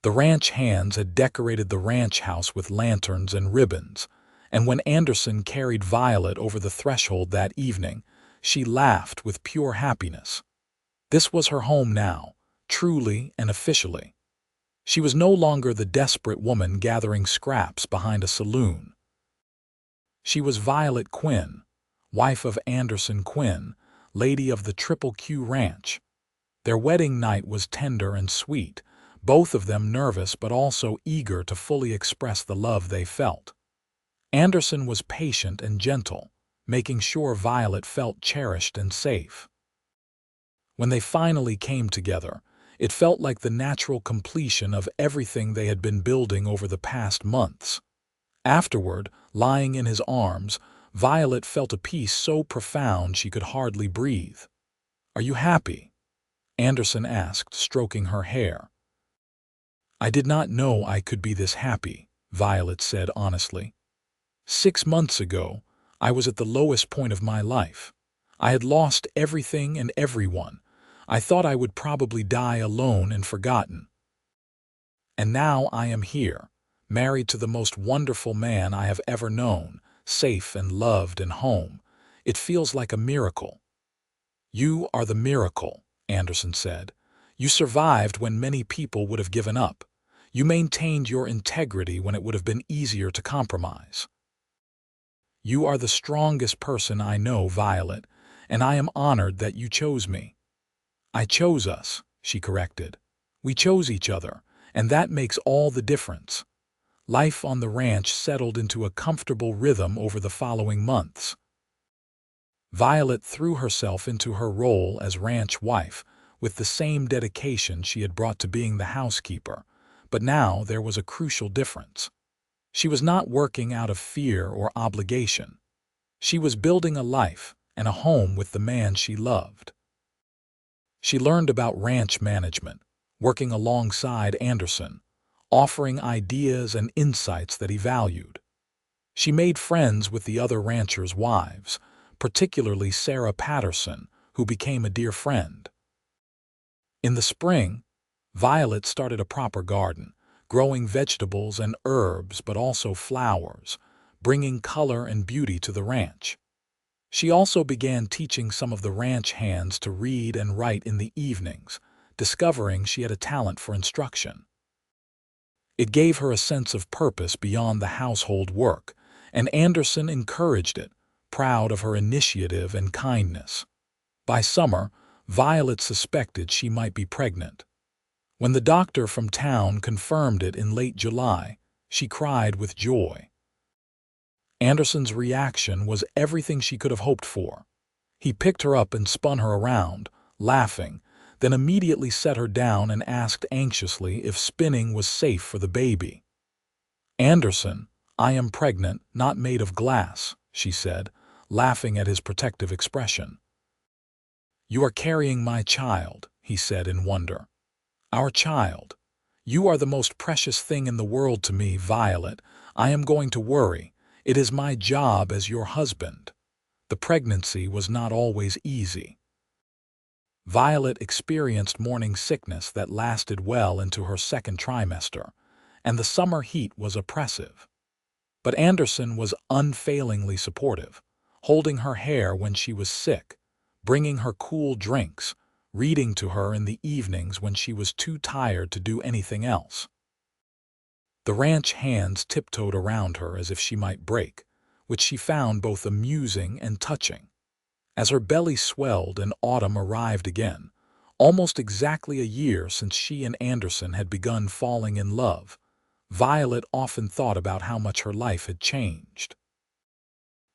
The ranch hands had decorated the ranch house with lanterns and ribbons, and when Anderson carried Violet over the threshold that evening, she laughed with pure happiness. This was her home now, truly and officially. She was no longer the desperate woman gathering scraps behind a saloon. She was Violet Quinn, wife of Anderson Quinn, lady of the Triple Q Ranch. Their wedding night was tender and sweet, both of them nervous but also eager to fully express the love they felt. Anderson was patient and gentle, making sure Violet felt cherished and safe. When they finally came together, it felt like the natural completion of everything they had been building over the past months. Afterward, lying in his arms, Violet felt a peace so profound she could hardly breathe. "Are you happy?" Anderson asked, stroking her hair. "I did not know I could be this happy," Violet said honestly. 6 months ago, I was at the lowest point of my life. I had lost everything and everyone. I thought I would probably die alone and forgotten. And now I am here, married to the most wonderful man I have ever known, safe and loved and home. It feels like a miracle." "You are the miracle," Anderson said. "You survived when many people would have given up. You maintained your integrity when it would have been easier to compromise. You are the strongest person I know, Violet, and I am honored that you chose me." "I chose us," she corrected. "We chose each other, and that makes all the difference. Life on the ranch settled into a comfortable rhythm over the following months. Violet threw herself into her role as ranch wife with the same dedication she had brought to being the housekeeper, but now there was a crucial difference. She was not working out of fear or obligation. She was building a life and a home with the man she loved. She learned about ranch management, working alongside Anderson, offering ideas and insights that he valued. She made friends with the other ranchers' wives, particularly Sarah Patterson, who became a dear friend. In the spring, Violet started a proper garden, growing vegetables and herbs but also flowers, bringing color and beauty to the ranch. She also began teaching some of the ranch hands to read and write in the evenings, discovering she had a talent for instruction. It gave her a sense of purpose beyond the household work, and Anderson encouraged it, proud of her initiative and kindness. By summer, Violet suspected she might be pregnant. When the doctor from town confirmed it in late July, she cried with joy. Anderson's reaction was everything she could have hoped for. He picked her up and spun her around, laughing, then immediately set her down and asked anxiously if spinning was safe for the baby. "Anderson, I am pregnant, not made of glass," she said, laughing at his protective expression. "You are carrying my child," he said in wonder. "Our child. You are the most precious thing in the world to me, Violet. I am going to worry. It is my job as your husband." The pregnancy was not always easy. Violet experienced morning sickness that lasted well into her second trimester, and the summer heat was oppressive. But Anderson was unfailingly supportive, holding her hair when she was sick, bringing her cool drinks, reading to her in the evenings when she was too tired to do anything else. The ranch hands tiptoed around her as if she might break, which she found both amusing and touching. As her belly swelled and autumn arrived again, almost exactly a year since she and Anderson had begun falling in love, Violet often thought about how much her life had changed.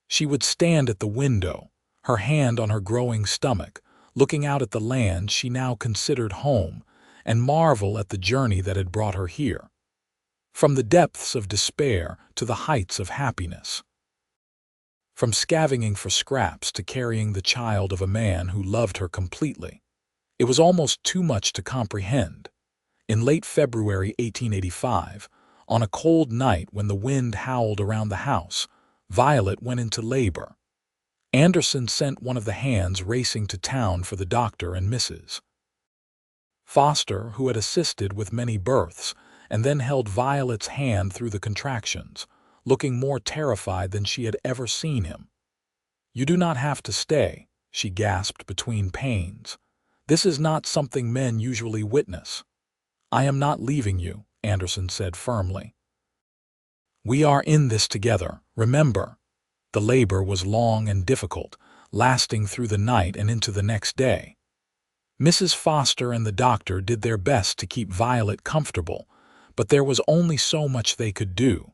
She would stand at the window, her hand on her growing stomach, looking out at the land she now considered home, and marvel at the journey that had brought her here. From the depths of despair to the heights of happiness. From scavenging for scraps to carrying the child of a man who loved her completely. It was almost too much to comprehend. In late February 1885, on a cold night when the wind howled around the house, Violet went into labor. Anderson sent one of the hands racing to town for the doctor and Mrs. Foster, who had assisted with many births, and then held Violet's hand through the contractions, looking more terrified than she had ever seen him. "You do not have to stay," she gasped between pains. "This is not something men usually witness." "I am not leaving you," Anderson said firmly. "We are in this together, remember." The labor was long and difficult, lasting through the night and into the next day. Mrs. Foster and the doctor did their best to keep Violet comfortable, but there was only so much they could do.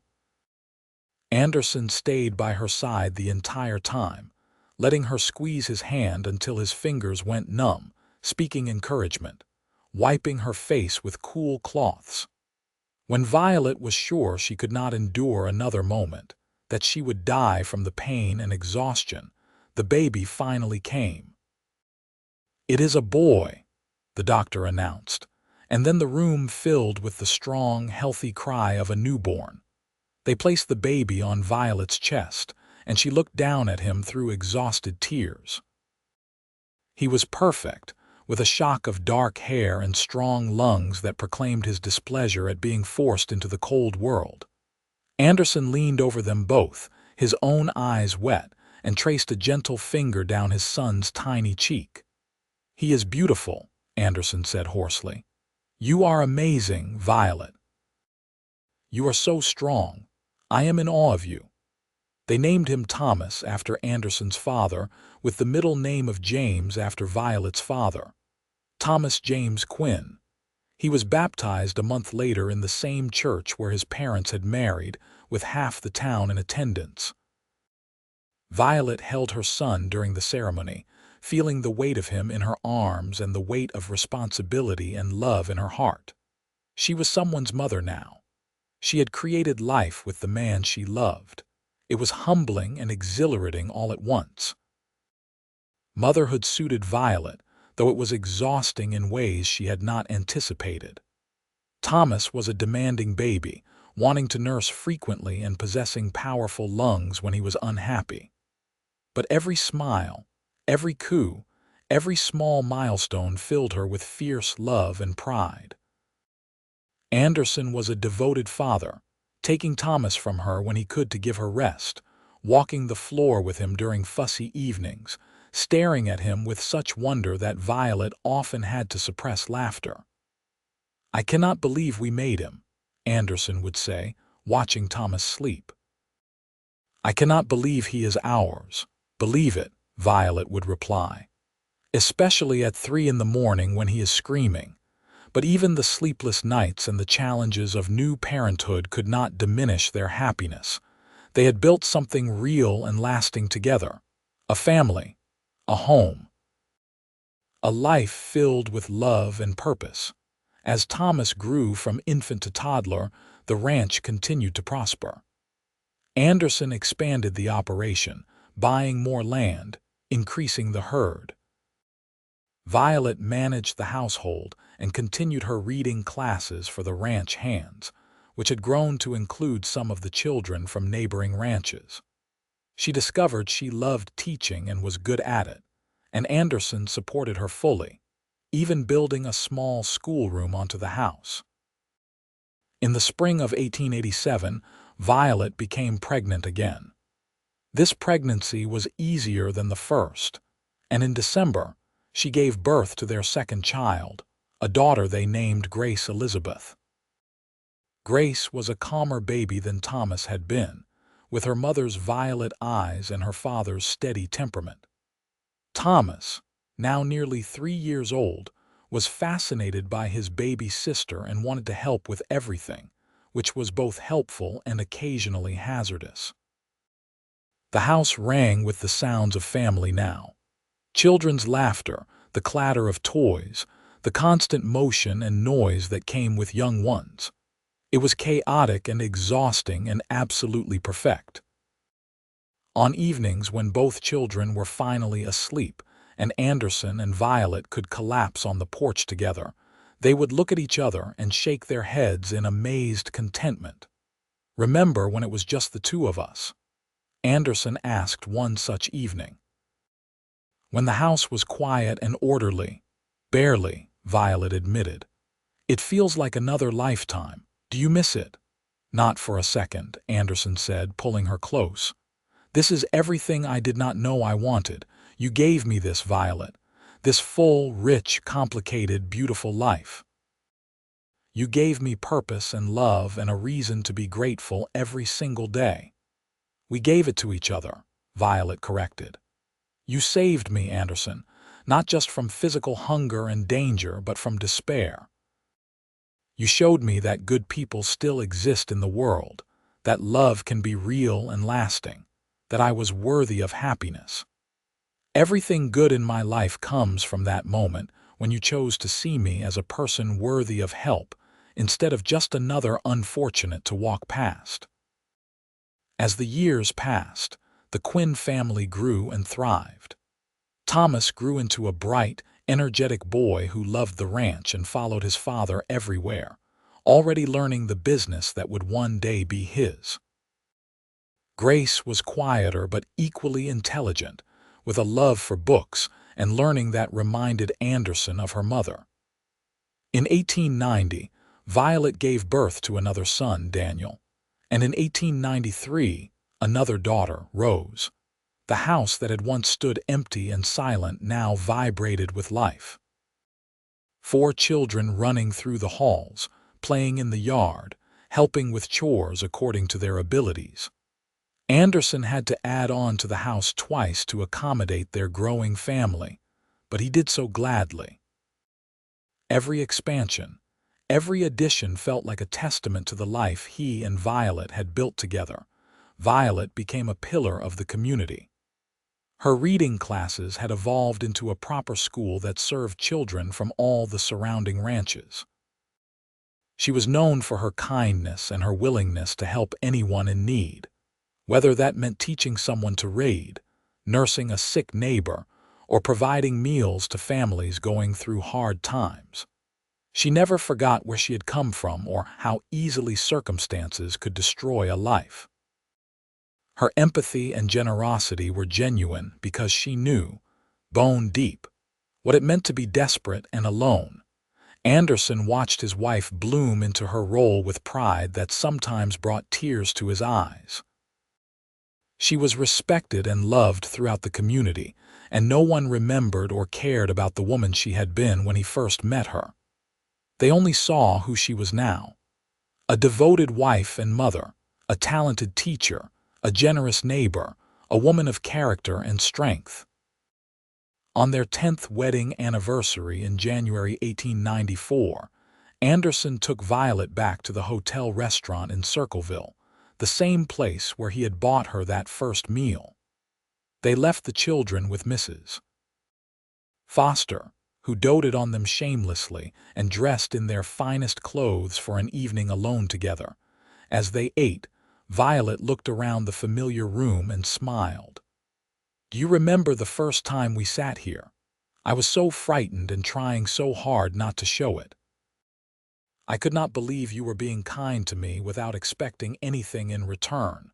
Anderson stayed by her side the entire time, letting her squeeze his hand until his fingers went numb, speaking encouragement, wiping her face with cool cloths. When Violet was sure she could not endure another moment, that she would die from the pain and exhaustion, the baby finally came. "It is a boy," the doctor announced, and then the room filled with the strong, healthy cry of a newborn. They placed the baby on Violet's chest, and she looked down at him through exhausted tears. He was perfect, with a shock of dark hair and strong lungs that proclaimed his displeasure at being forced into the cold world. Anderson leaned over them both, his own eyes wet, and traced a gentle finger down his son's tiny cheek. "He is beautiful," Anderson said hoarsely. "You are amazing, Violet. You are so strong. I am in awe of you." They named him Thomas after Anderson's father, with the middle name of James after Violet's father. Thomas James Quinn. He was baptized a month later in the same church where his parents had married, with half the town in attendance. Violet held her son during the ceremony, feeling the weight of him in her arms and the weight of responsibility and love in her heart. She was someone's mother now. She had created life with the man she loved. It was humbling and exhilarating all at once. Motherhood suited Violet, though it was exhausting in ways she had not anticipated. Thomas was a demanding baby, wanting to nurse frequently and possessing powerful lungs when he was unhappy. But every smile, every coo, every small milestone filled her with fierce love and pride. Anderson was a devoted father, taking Thomas from her when he could to give her rest, walking the floor with him during fussy evenings, staring at him with such wonder that Violet often had to suppress laughter. "I cannot believe we made him," Anderson would say, watching Thomas sleep. "I cannot believe he is ours." "Believe it," Violet would reply, "especially at 3 in the morning when he is screaming." But even the sleepless nights and the challenges of new parenthood could not diminish their happiness. They had built something real and lasting together. A family, a home, a life filled with love and purpose. As Thomas grew from infant to toddler, the ranch continued to prosper. Anderson expanded the operation, buying more land, increasing the herd. Violet managed the household and continued her reading classes for the ranch hands, which had grown to include some of the children from neighboring ranches. She discovered she loved teaching and was good at it, and Anderson supported her fully, even building a small schoolroom onto the house. In the spring of 1887, Violet became pregnant again. This pregnancy was easier than the first, and in December, she gave birth to their second child, a daughter they named Grace Elizabeth. Grace was a calmer baby than Thomas had been, with her mother's violet eyes and her father's steady temperament. Thomas, now nearly 3 years old, was fascinated by his baby sister and wanted to help with everything, which was both helpful and occasionally hazardous. The house rang with the sounds of family now. Children's laughter, the clatter of toys, the constant motion and noise that came with young ones. It was chaotic and exhausting and absolutely perfect. On evenings when both children were finally asleep and Anderson and Violet could collapse on the porch together, they would look at each other and shake their heads in amazed contentment. "Remember when it was just the two of us?" Anderson asked one such evening. When the house was quiet and orderly. "Barely," Violet admitted. "It feels like another lifetime. Do you miss it?" "Not for a second," Anderson said, pulling her close. "This is everything I did not know I wanted. You gave me this, Violet. This full, rich, complicated, beautiful life. You gave me purpose and love and a reason to be grateful every single day." "We gave it to each other," Violet corrected. "You saved me, Anderson, not just from physical hunger and danger, but from despair. You showed me that good people still exist in the world, that love can be real and lasting, that I was worthy of happiness. Everything good in my life comes from that moment when you chose to see me as a person worthy of help instead of just another unfortunate to walk past." As the years passed, the Quinn family grew and thrived. Thomas grew into a bright, energetic boy who loved the ranch and followed his father everywhere, already learning the business that would one day be his. Grace was quieter but equally intelligent, with a love for books and learning that reminded Anderson of her mother. In 1890, Violet gave birth to another son, Daniel, and in 1893, another daughter, Rose. The house that had once stood empty and silent now vibrated with life. 4 children running through the halls, playing in the yard, helping with chores according to their abilities. Anderson had to add on to the house twice to accommodate their growing family, but he did so gladly. Every expansion, Every addition felt like a testament to the life he and Violet had built together. Violet became a pillar of the community. Her reading classes had evolved into a proper school that served children from all the surrounding ranches. She was known for her kindness and her willingness to help anyone in need, whether that meant teaching someone to read, nursing a sick neighbor, or providing meals to families going through hard times. She never forgot where she had come from or how easily circumstances could destroy a life. Her empathy and generosity were genuine because she knew, bone deep, what it meant to be desperate and alone. Anderson watched his wife bloom into her role with pride that sometimes brought tears to his eyes. She was respected and loved throughout the community, and no one remembered or cared about the woman she had been when he first met her. They only saw who she was now. A devoted wife and mother, a talented teacher, a generous neighbor, a woman of character and strength. On their 10th wedding anniversary in January 1894, Anderson took Violet back to the hotel restaurant in Circleville, the same place where he had bought her that first meal. They left the children with Mrs. Foster, who doted on them shamelessly and dressed in their finest clothes for an evening alone together. As they ate, Violet looked around the familiar room and smiled. "Do you remember the first time we sat here? I was so frightened and trying so hard not to show it. I could not believe you were being kind to me without expecting anything in return.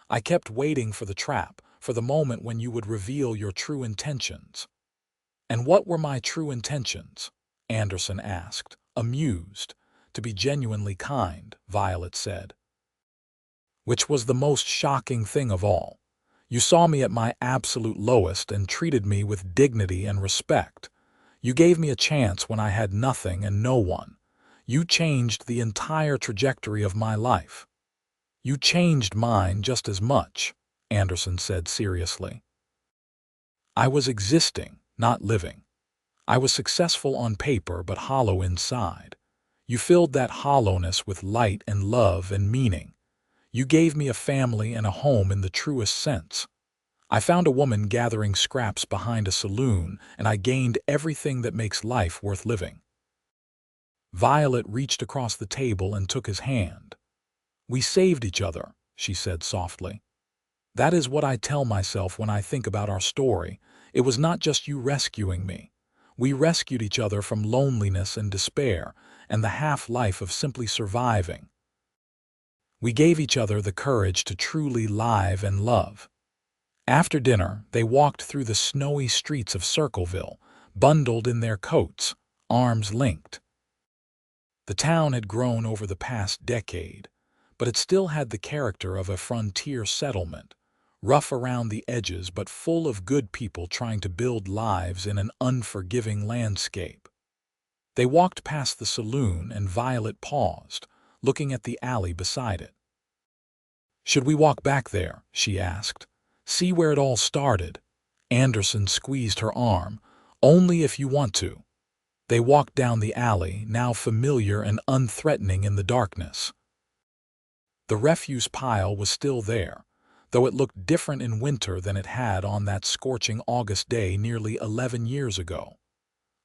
I kept waiting for the trap, for the moment when you would reveal your true intentions." "And what were my true intentions?" Anderson asked, amused. "To be genuinely kind," Violet said. "Which was the most shocking thing of all. You saw me at my absolute lowest and treated me with dignity and respect. You gave me a chance when I had nothing and no one. You changed the entire trajectory of my life." "You changed mine just as much," Anderson said seriously. "I was existing, not living. I was successful on paper but hollow inside. You filled that hollowness with light and love and meaning. You gave me a family and a home in the truest sense. I found a woman gathering scraps behind a saloon, and I gained everything that makes life worth living." Violet reached across the table and took his hand. "We saved each other," she said softly. "That is what I tell myself when I think about our story. It was not just you rescuing me. We rescued each other from loneliness and despair and the half-life of simply surviving. We gave each other the courage to truly live and love." After dinner, they walked through the snowy streets of Circleville, bundled in their coats, arms linked. The town had grown over the past decade, but it still had the character of a frontier settlement, rough around the edges but full of good people trying to build lives in an unforgiving landscape. They walked past the saloon and Violet paused, looking at the alley beside it. "Should we walk back there?" she asked. "See where it all started?" Anderson squeezed her arm. "Only if you want to." They walked down the alley, now familiar and unthreatening in the darkness. The refuse pile was still there, though it looked different in winter than it had on that scorching August day nearly 11 years ago.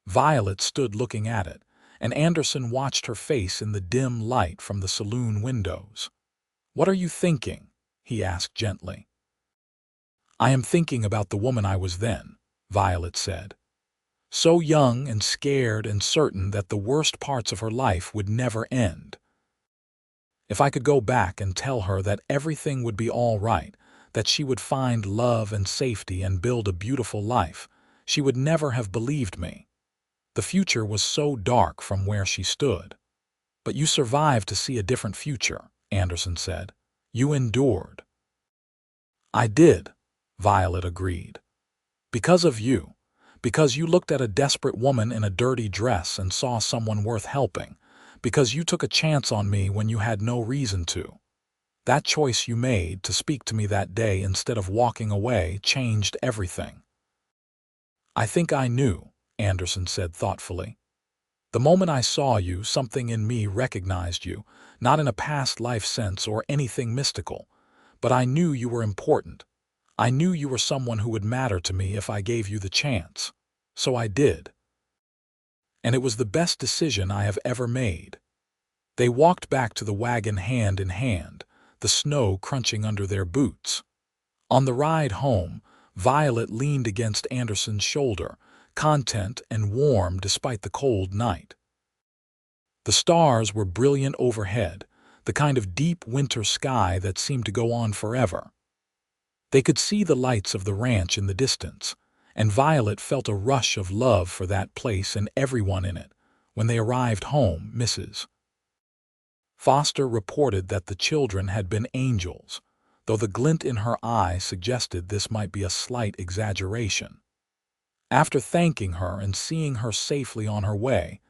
Violet stood looking at it, and Anderson watched her face in the dim light from the saloon windows. "What are you thinking?" he asked gently. "I am thinking about the woman I was then," Violet said. "So young and scared and certain that the worst parts of her life would never end. If I could go back and tell her that everything would be all right, that she would find love and safety and build a beautiful life, she would never have believed me. The future was so dark from where she stood." "But you survived to see a different future," Anderson said. "You endured." "I did," Violet agreed. "Because of you. Because you looked at a desperate woman in a dirty dress and saw someone worth helping. Because you took a chance on me when you had no reason to. That choice you made to speak to me that day instead of walking away changed everything." "I think I knew," Anderson said thoughtfully. The moment I saw you, something in me recognized you, not in a past life sense or anything mystical, but I knew you were important. I knew you were someone who would matter to me if I gave you the chance. So I did. And it was the best decision I have ever made." They walked back to the wagon hand in hand, the snow crunching under their boots. On the ride home, Violet leaned against Anderson's shoulder, content and warm despite the cold night. The stars were brilliant overhead, the kind of deep winter sky that seemed to go on forever. They could see the lights of the ranch in the distance, and Violet felt a rush of love for that place and everyone in it. When they arrived home, Mrs. Foster reported that the children had been angels, though the glint in her eye suggested this might be a slight exaggeration. After thanking her and seeing her safely on her way,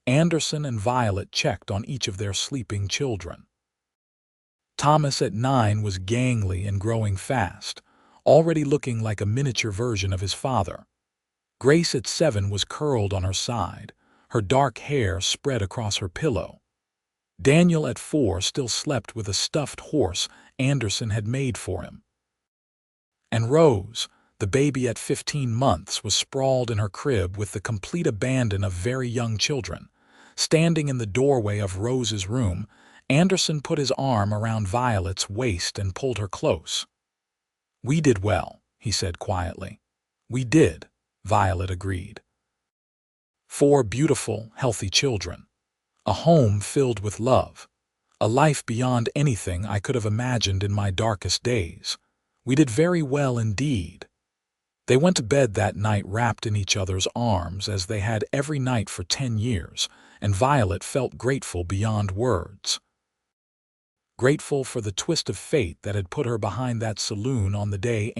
Anderson and Violet checked on each of their sleeping children. Thomas at 9 was gangly and growing fast, already looking like a miniature version of his father. Grace at 7 was curled on her side, her dark hair spread across her pillow. Daniel at 4 still slept with a stuffed horse Anderson had made for him. And Rose, the baby at 15 months, was sprawled in her crib with the complete abandon of very young children. Standing in the doorway of Rose's room, Anderson put his arm around Violet's waist and pulled her close. "We did well," he said quietly. "We did," Violet agreed. 4 beautiful, healthy children. A home filled with love. A life beyond anything I could have imagined in my darkest days. We did very well indeed. They went to bed that night wrapped in each other's arms as they had every night for 10 years, and Violet felt grateful beyond words. Grateful for the twist of fate that had put her behind that saloon on the day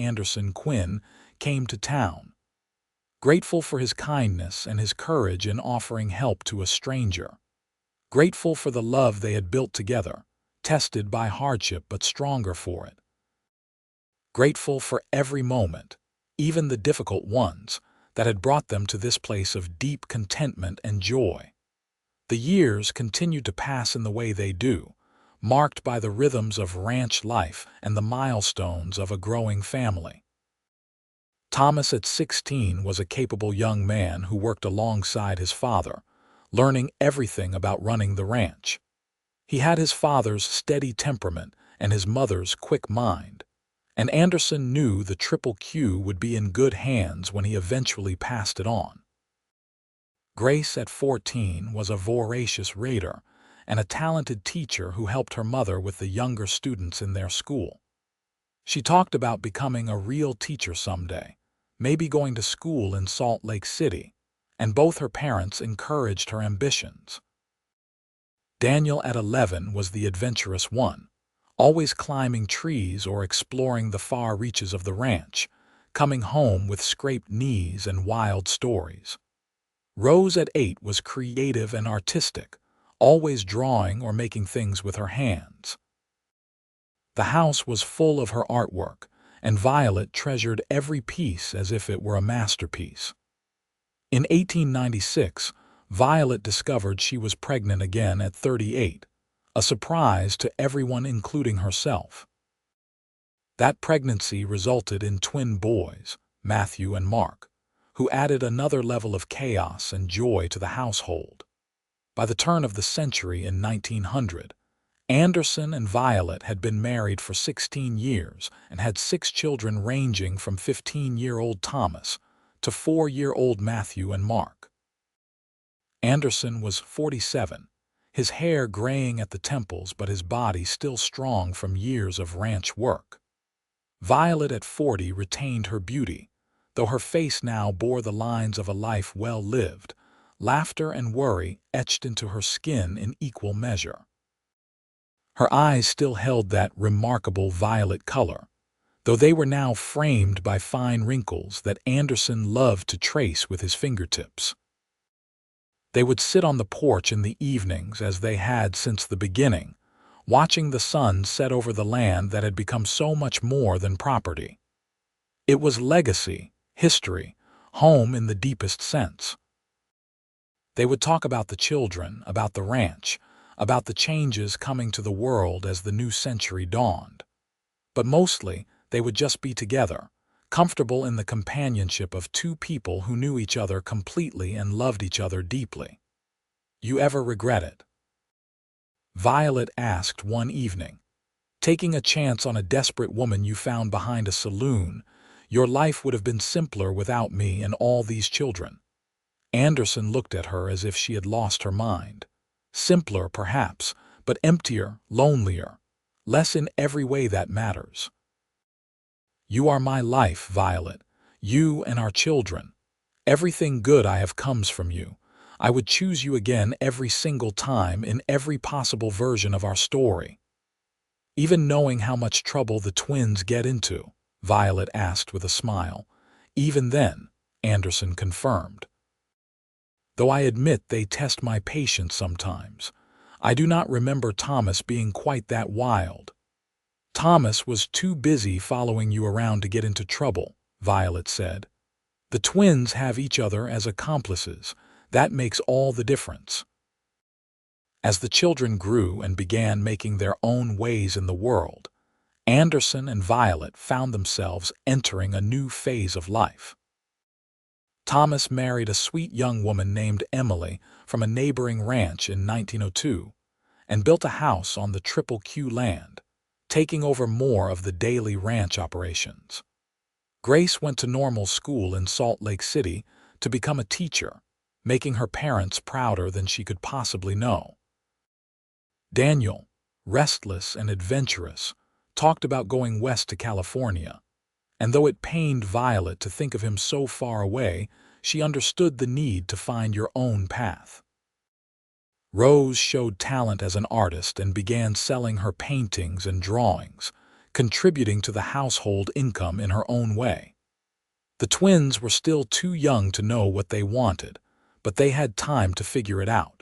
Quinn came to town. Grateful for his kindness and his courage in offering help to a stranger. Grateful for the love they had built together, tested by hardship but stronger for it. Grateful for every moment, even the difficult ones, that had brought them to this place of deep contentment and joy. The years continued to pass in the way they do, marked by the rhythms of ranch life and the milestones of a growing family. Thomas at 16 was a capable young man who worked alongside his father, learning everything about running the ranch. He had his father's steady temperament and his mother's quick mind, and Anderson knew the Triple Q would be in good hands when he eventually passed it on. Grace at 14 was a voracious reader and a talented teacher who helped her mother with the younger students in their school. She talked about becoming a real teacher someday, maybe going to school in Salt Lake City, and both her parents encouraged her ambitions. Daniel at 11 was the adventurous one, always climbing trees or exploring the far reaches of the ranch, coming home with scraped knees and wild stories. Rose at 8 was creative and artistic, always drawing or making things with her hands. The house was full of her artwork, and Violet treasured every piece as if it were a masterpiece. In 1896, Violet discovered she was pregnant again at 38, a surprise to everyone including herself. That pregnancy resulted in twin boys, Matthew and Mark, who added another level of chaos and joy to the household. By the turn of the century in 1900, Anderson and Violet had been married for 16 years and had 6 children ranging from 15-year-old Thomas to 4-year-old Matthew and Mark. Anderson was 47, his hair graying at the temples but his body still strong from years of ranch work. Violet at 40 retained her beauty, though her face now bore the lines of a life well lived, laughter and worry etched into her skin in equal measure. Her eyes still held that remarkable violet color, though they were now framed by fine wrinkles that Anderson loved to trace with his fingertips. They would sit on the porch in the evenings as they had since the beginning, watching the sun set over the land that had become so much more than property. It was legacy, history, home in the deepest sense. They would talk about the children, about the ranch, about the changes coming to the world as the new century dawned. But mostly, they would just be together, comfortable in the companionship of two people who knew each other completely and loved each other deeply. "You ever regret it?" Violet asked one evening. "Taking a chance on a desperate woman you found behind a saloon, your life would have been simpler without me and all these children." Anderson looked at her as if she had lost her mind. Simpler, perhaps, but emptier, lonelier, less in every way that matters. "You are my life, Violet. You and our children. Everything good I have comes from you. I would choose you again every single time in every possible version of our story." "Even knowing how much trouble the twins get into?" Violet asked with a smile. "Even then," Anderson confirmed. "Though I admit they test my patience sometimes. I do not remember Thomas being quite that wild." "Thomas was too busy following you around to get into trouble," Violet said. "The twins have each other as accomplices. That makes all the difference." As the children grew and began making their own ways in the world, Anderson and Violet found themselves entering a new phase of life. Thomas married a sweet young woman named Emily from a neighboring ranch in 1902 and built a house on the Triple Q land, taking over more of the daily ranch operations. Grace went to normal school in Salt Lake City to become a teacher, making her parents prouder than she could possibly know. Daniel, restless and adventurous, talked about going west to California, and though it pained Violet to think of him so far away, she understood the need to find your own path. Rose showed talent as an artist and began selling her paintings and drawings, contributing to the household income in her own way. The twins were still too young to know what they wanted, but they had time to figure it out.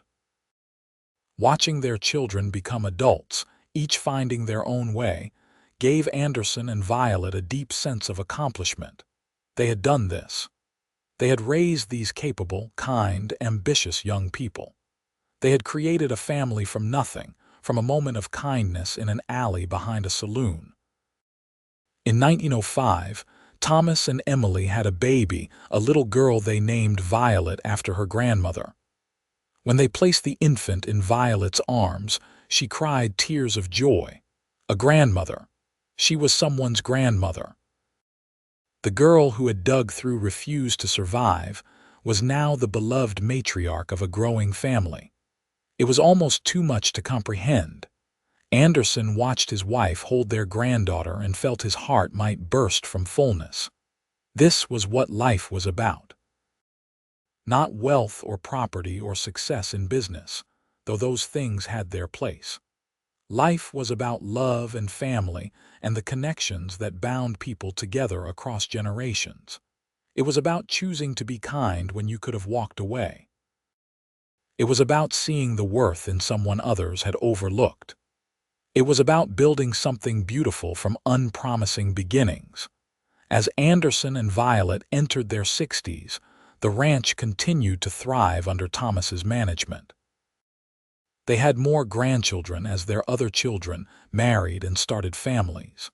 Watching their children become adults, each finding their own way, gave Anderson and Violet a deep sense of accomplishment. They had done this. They had raised these capable, kind, ambitious young people. They had created a family from nothing, from a moment of kindness in an alley behind a saloon. In 1905, Thomas and Emily had a baby, a little girl they named Violet after her grandmother. When they placed the infant in Violet's arms, she cried tears of joy. A grandmother. She was someone's grandmother. The girl who had dug through refused to survive was now the beloved matriarch of a growing family. It was almost too much to comprehend. Anderson watched his wife hold their granddaughter and felt his heart might burst from fullness. This was what life was about. Not wealth or property or success in business, though those things had their place. Life was about love and family and the connections that bound people together across generations. It was about choosing to be kind when you could have walked away. It was about seeing the worth in someone others had overlooked. It was about building something beautiful from unpromising beginnings. As Anderson and Violet entered their 60s, the ranch continued to thrive under Thomas's management. They had more grandchildren as their other children married and started families.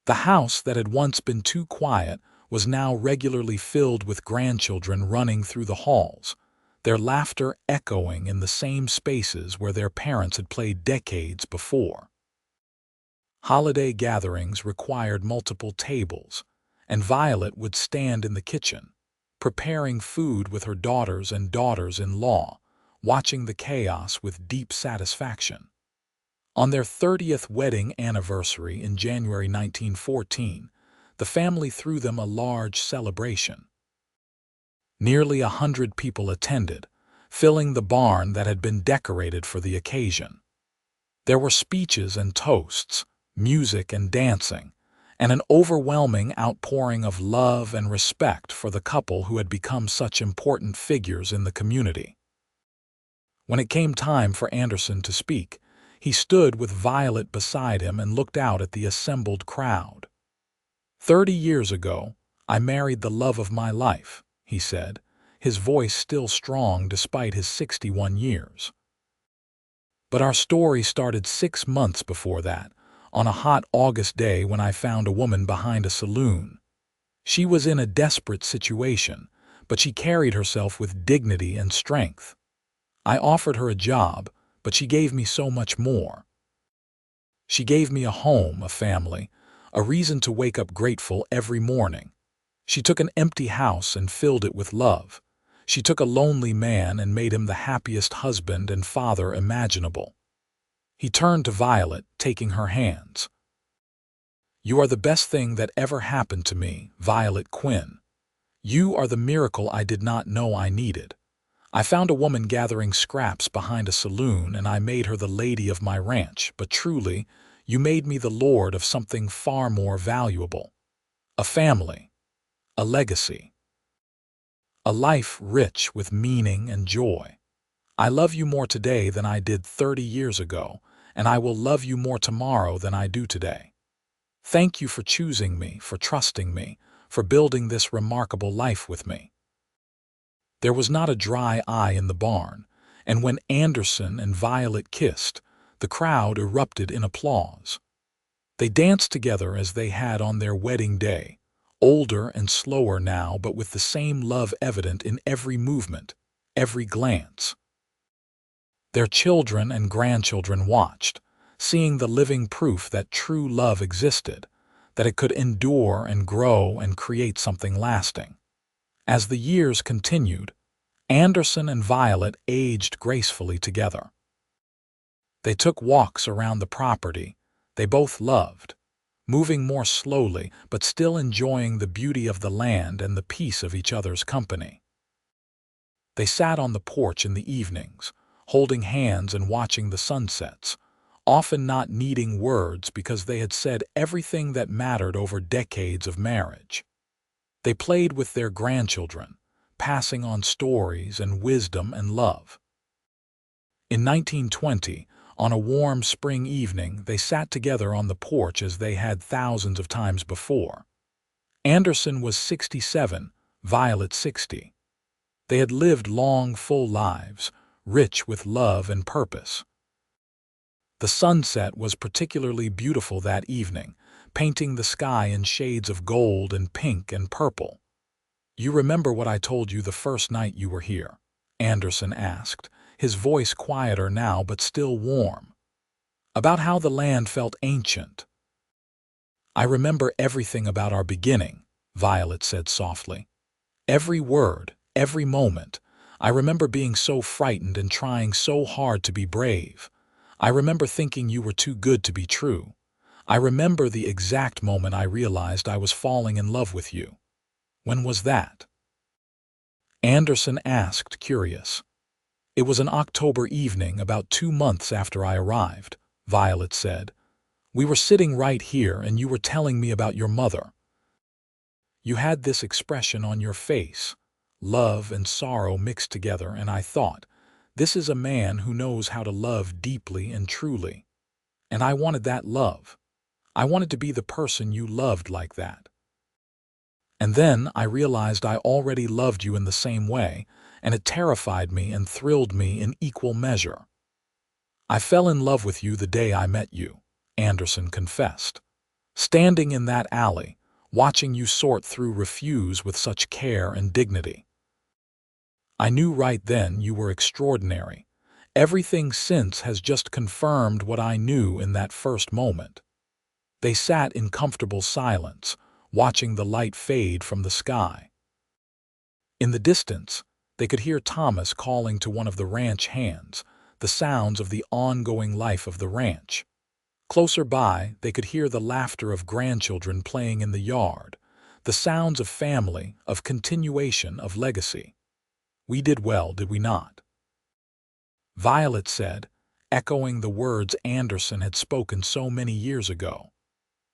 The house that had once been too quiet was now regularly filled with grandchildren running through the halls, their laughter echoing in the same spaces where their parents had played decades before. Holiday gatherings required multiple tables, and Violet would stand in the kitchen, preparing food with her daughters and daughters-in-law, watching the chaos with deep satisfaction. On their 30th wedding anniversary in January 1914, the family threw them a large celebration. Nearly 100 people attended, filling the barn that had been decorated for the occasion. There were speeches and toasts, music and dancing, and an overwhelming outpouring of love and respect for the couple who had become such important figures in the community. When it came time for Anderson to speak, he stood with Violet beside him and looked out at the assembled crowd. 30 years ago, I married the love of my life, he said, his voice still strong despite his 61 years. But our story started 6 months before that, on a hot August day when I found a woman behind a saloon. She was in a desperate situation, but she carried herself with dignity and strength. I offered her a job, but she gave me so much more. She gave me a home, a family, a reason to wake up grateful every morning. She took an empty house and filled it with love. She took a lonely man and made him the happiest husband and father imaginable. He turned to Violet, taking her hands. "You are the best thing that ever happened to me, Violet Quinn. You are the miracle I did not know I needed. I found a woman gathering scraps behind a saloon and I made her the lady of my ranch, but truly, you made me the lord of something far more valuable. A family, a legacy, a life rich with meaning and joy. I love you more today than I did 30 years ago, and I will love you more tomorrow than I do today. Thank you for choosing me, for trusting me, for building this remarkable life with me." There was not a dry eye in the barn, and when Anderson and Violet kissed, the crowd erupted in applause. They danced together as they had on their wedding day, older and slower now, but with the same love evident in every movement, every glance. Their children and grandchildren watched, seeing the living proof that true love existed, that it could endure and grow and create something lasting. As the years continued, Anderson and Violet aged gracefully together. They took walks around the property they both loved, moving more slowly but still enjoying the beauty of the land and the peace of each other's company. They sat on the porch in the evenings, holding hands and watching the sunsets, often not needing words because they had said everything that mattered over decades of marriage. They played with their grandchildren, passing on stories and wisdom and love. In 1920, on a warm spring evening, they sat together on the porch as they had thousands of times before. Anderson was 67, Violet 60. They had lived long, full lives, rich with love and purpose. The sunset was particularly beautiful that evening, painting the sky in shades of gold and pink and purple. "You remember what I told you the first night you were here?" Anderson asked, his voice quieter now but still warm. "About how the land felt ancient." "I remember everything about our beginning," Violet said softly. "Every word, every moment. I remember being so frightened and trying so hard to be brave. I remember thinking you were too good to be true. I remember the exact moment I realized I was falling in love with you." "When was that?" Anderson asked, curious. "It was an October evening about 2 months after I arrived," Violet said. "We were sitting right here and you were telling me about your mother. You had this expression on your face, love and sorrow mixed together, and I thought, this is a man who knows how to love deeply and truly. And I wanted that love. I wanted to be the person you loved like that. And then I realized I already loved you in the same way, and it terrified me and thrilled me in equal measure. I fell in love with you the day I met you," Anderson confessed. "Standing in that alley, watching you sort through refuse with such care and dignity. I knew right then you were extraordinary. Everything since has just confirmed what I knew in that first moment." They sat in comfortable silence, watching the light fade from the sky. In the distance, they could hear Thomas calling to one of the ranch hands, the sounds of the ongoing life of the ranch. Closer by, they could hear the laughter of grandchildren playing in the yard, the sounds of family, of continuation, of legacy. "We did well, did we not?" Violet said, echoing the words Anderson had spoken so many years ago.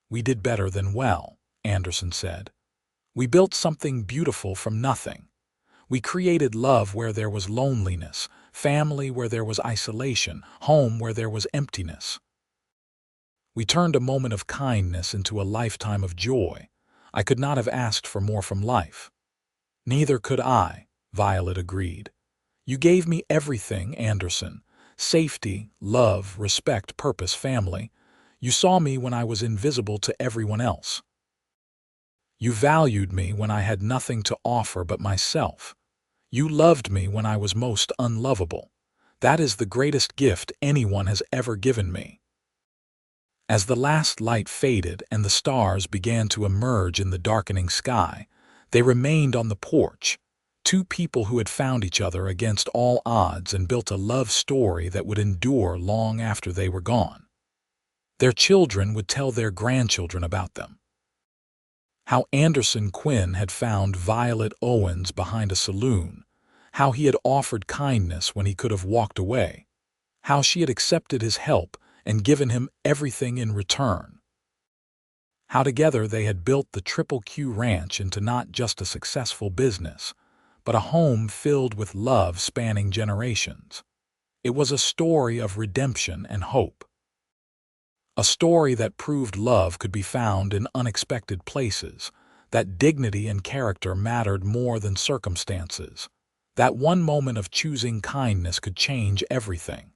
"We did better than well," Anderson said. "We built something beautiful from nothing. We created love where there was loneliness, family where there was isolation, home where there was emptiness. We turned a moment of kindness into a lifetime of joy. I could not have asked for more from life." "Neither could I," Violet agreed. You gave me everything, Anderson. Safety, love, respect, purpose, family. You saw me when I was invisible to everyone else. You valued me when I had nothing to offer but myself. You loved me when I was most unlovable. That is the greatest gift anyone has ever given me. As the last light faded and the stars began to emerge in the darkening sky, they remained on the porch, two people who had found each other against all odds and built a love story that would endure long after they were gone. Their children would tell their grandchildren about them. How Anderson Quinn had found Violet Owens behind a saloon, how he had offered kindness when he could have walked away, how she had accepted his help and given him everything in return. How together they had built the Triple Q Ranch into not just a successful business, but a home filled with love spanning generations. It was a story of redemption and hope. A story that proved love could be found in unexpected places, that dignity and character mattered more than circumstances, that one moment of choosing kindness could change everything.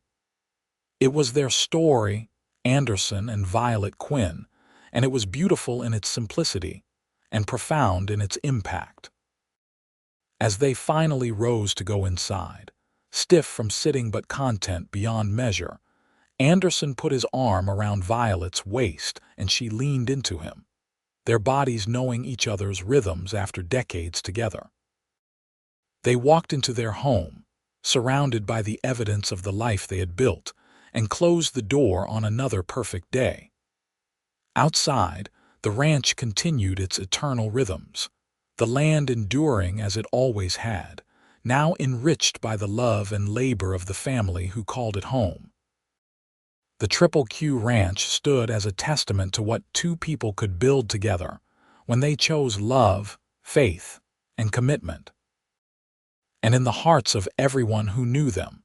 It was their story, Anderson and Violet Quinn, and it was beautiful in its simplicity and profound in its impact. As they finally rose to go inside, stiff from sitting but content beyond measure, Anderson put his arm around Violet's waist and she leaned into him, their bodies knowing each other's rhythms after decades together. They walked into their home, surrounded by the evidence of the life they had built, and closed the door on another perfect day. Outside, the ranch continued its eternal rhythms, the land enduring as it always had, now enriched by the love and labor of the family who called it home. The Triple Q Ranch stood as a testament to what two people could build together when they chose love, faith, and commitment. And in the hearts of everyone who knew them,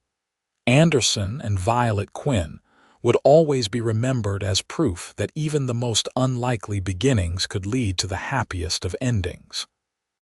Anderson and Violet Quinn would always be remembered as proof that even the most unlikely beginnings could lead to the happiest of endings.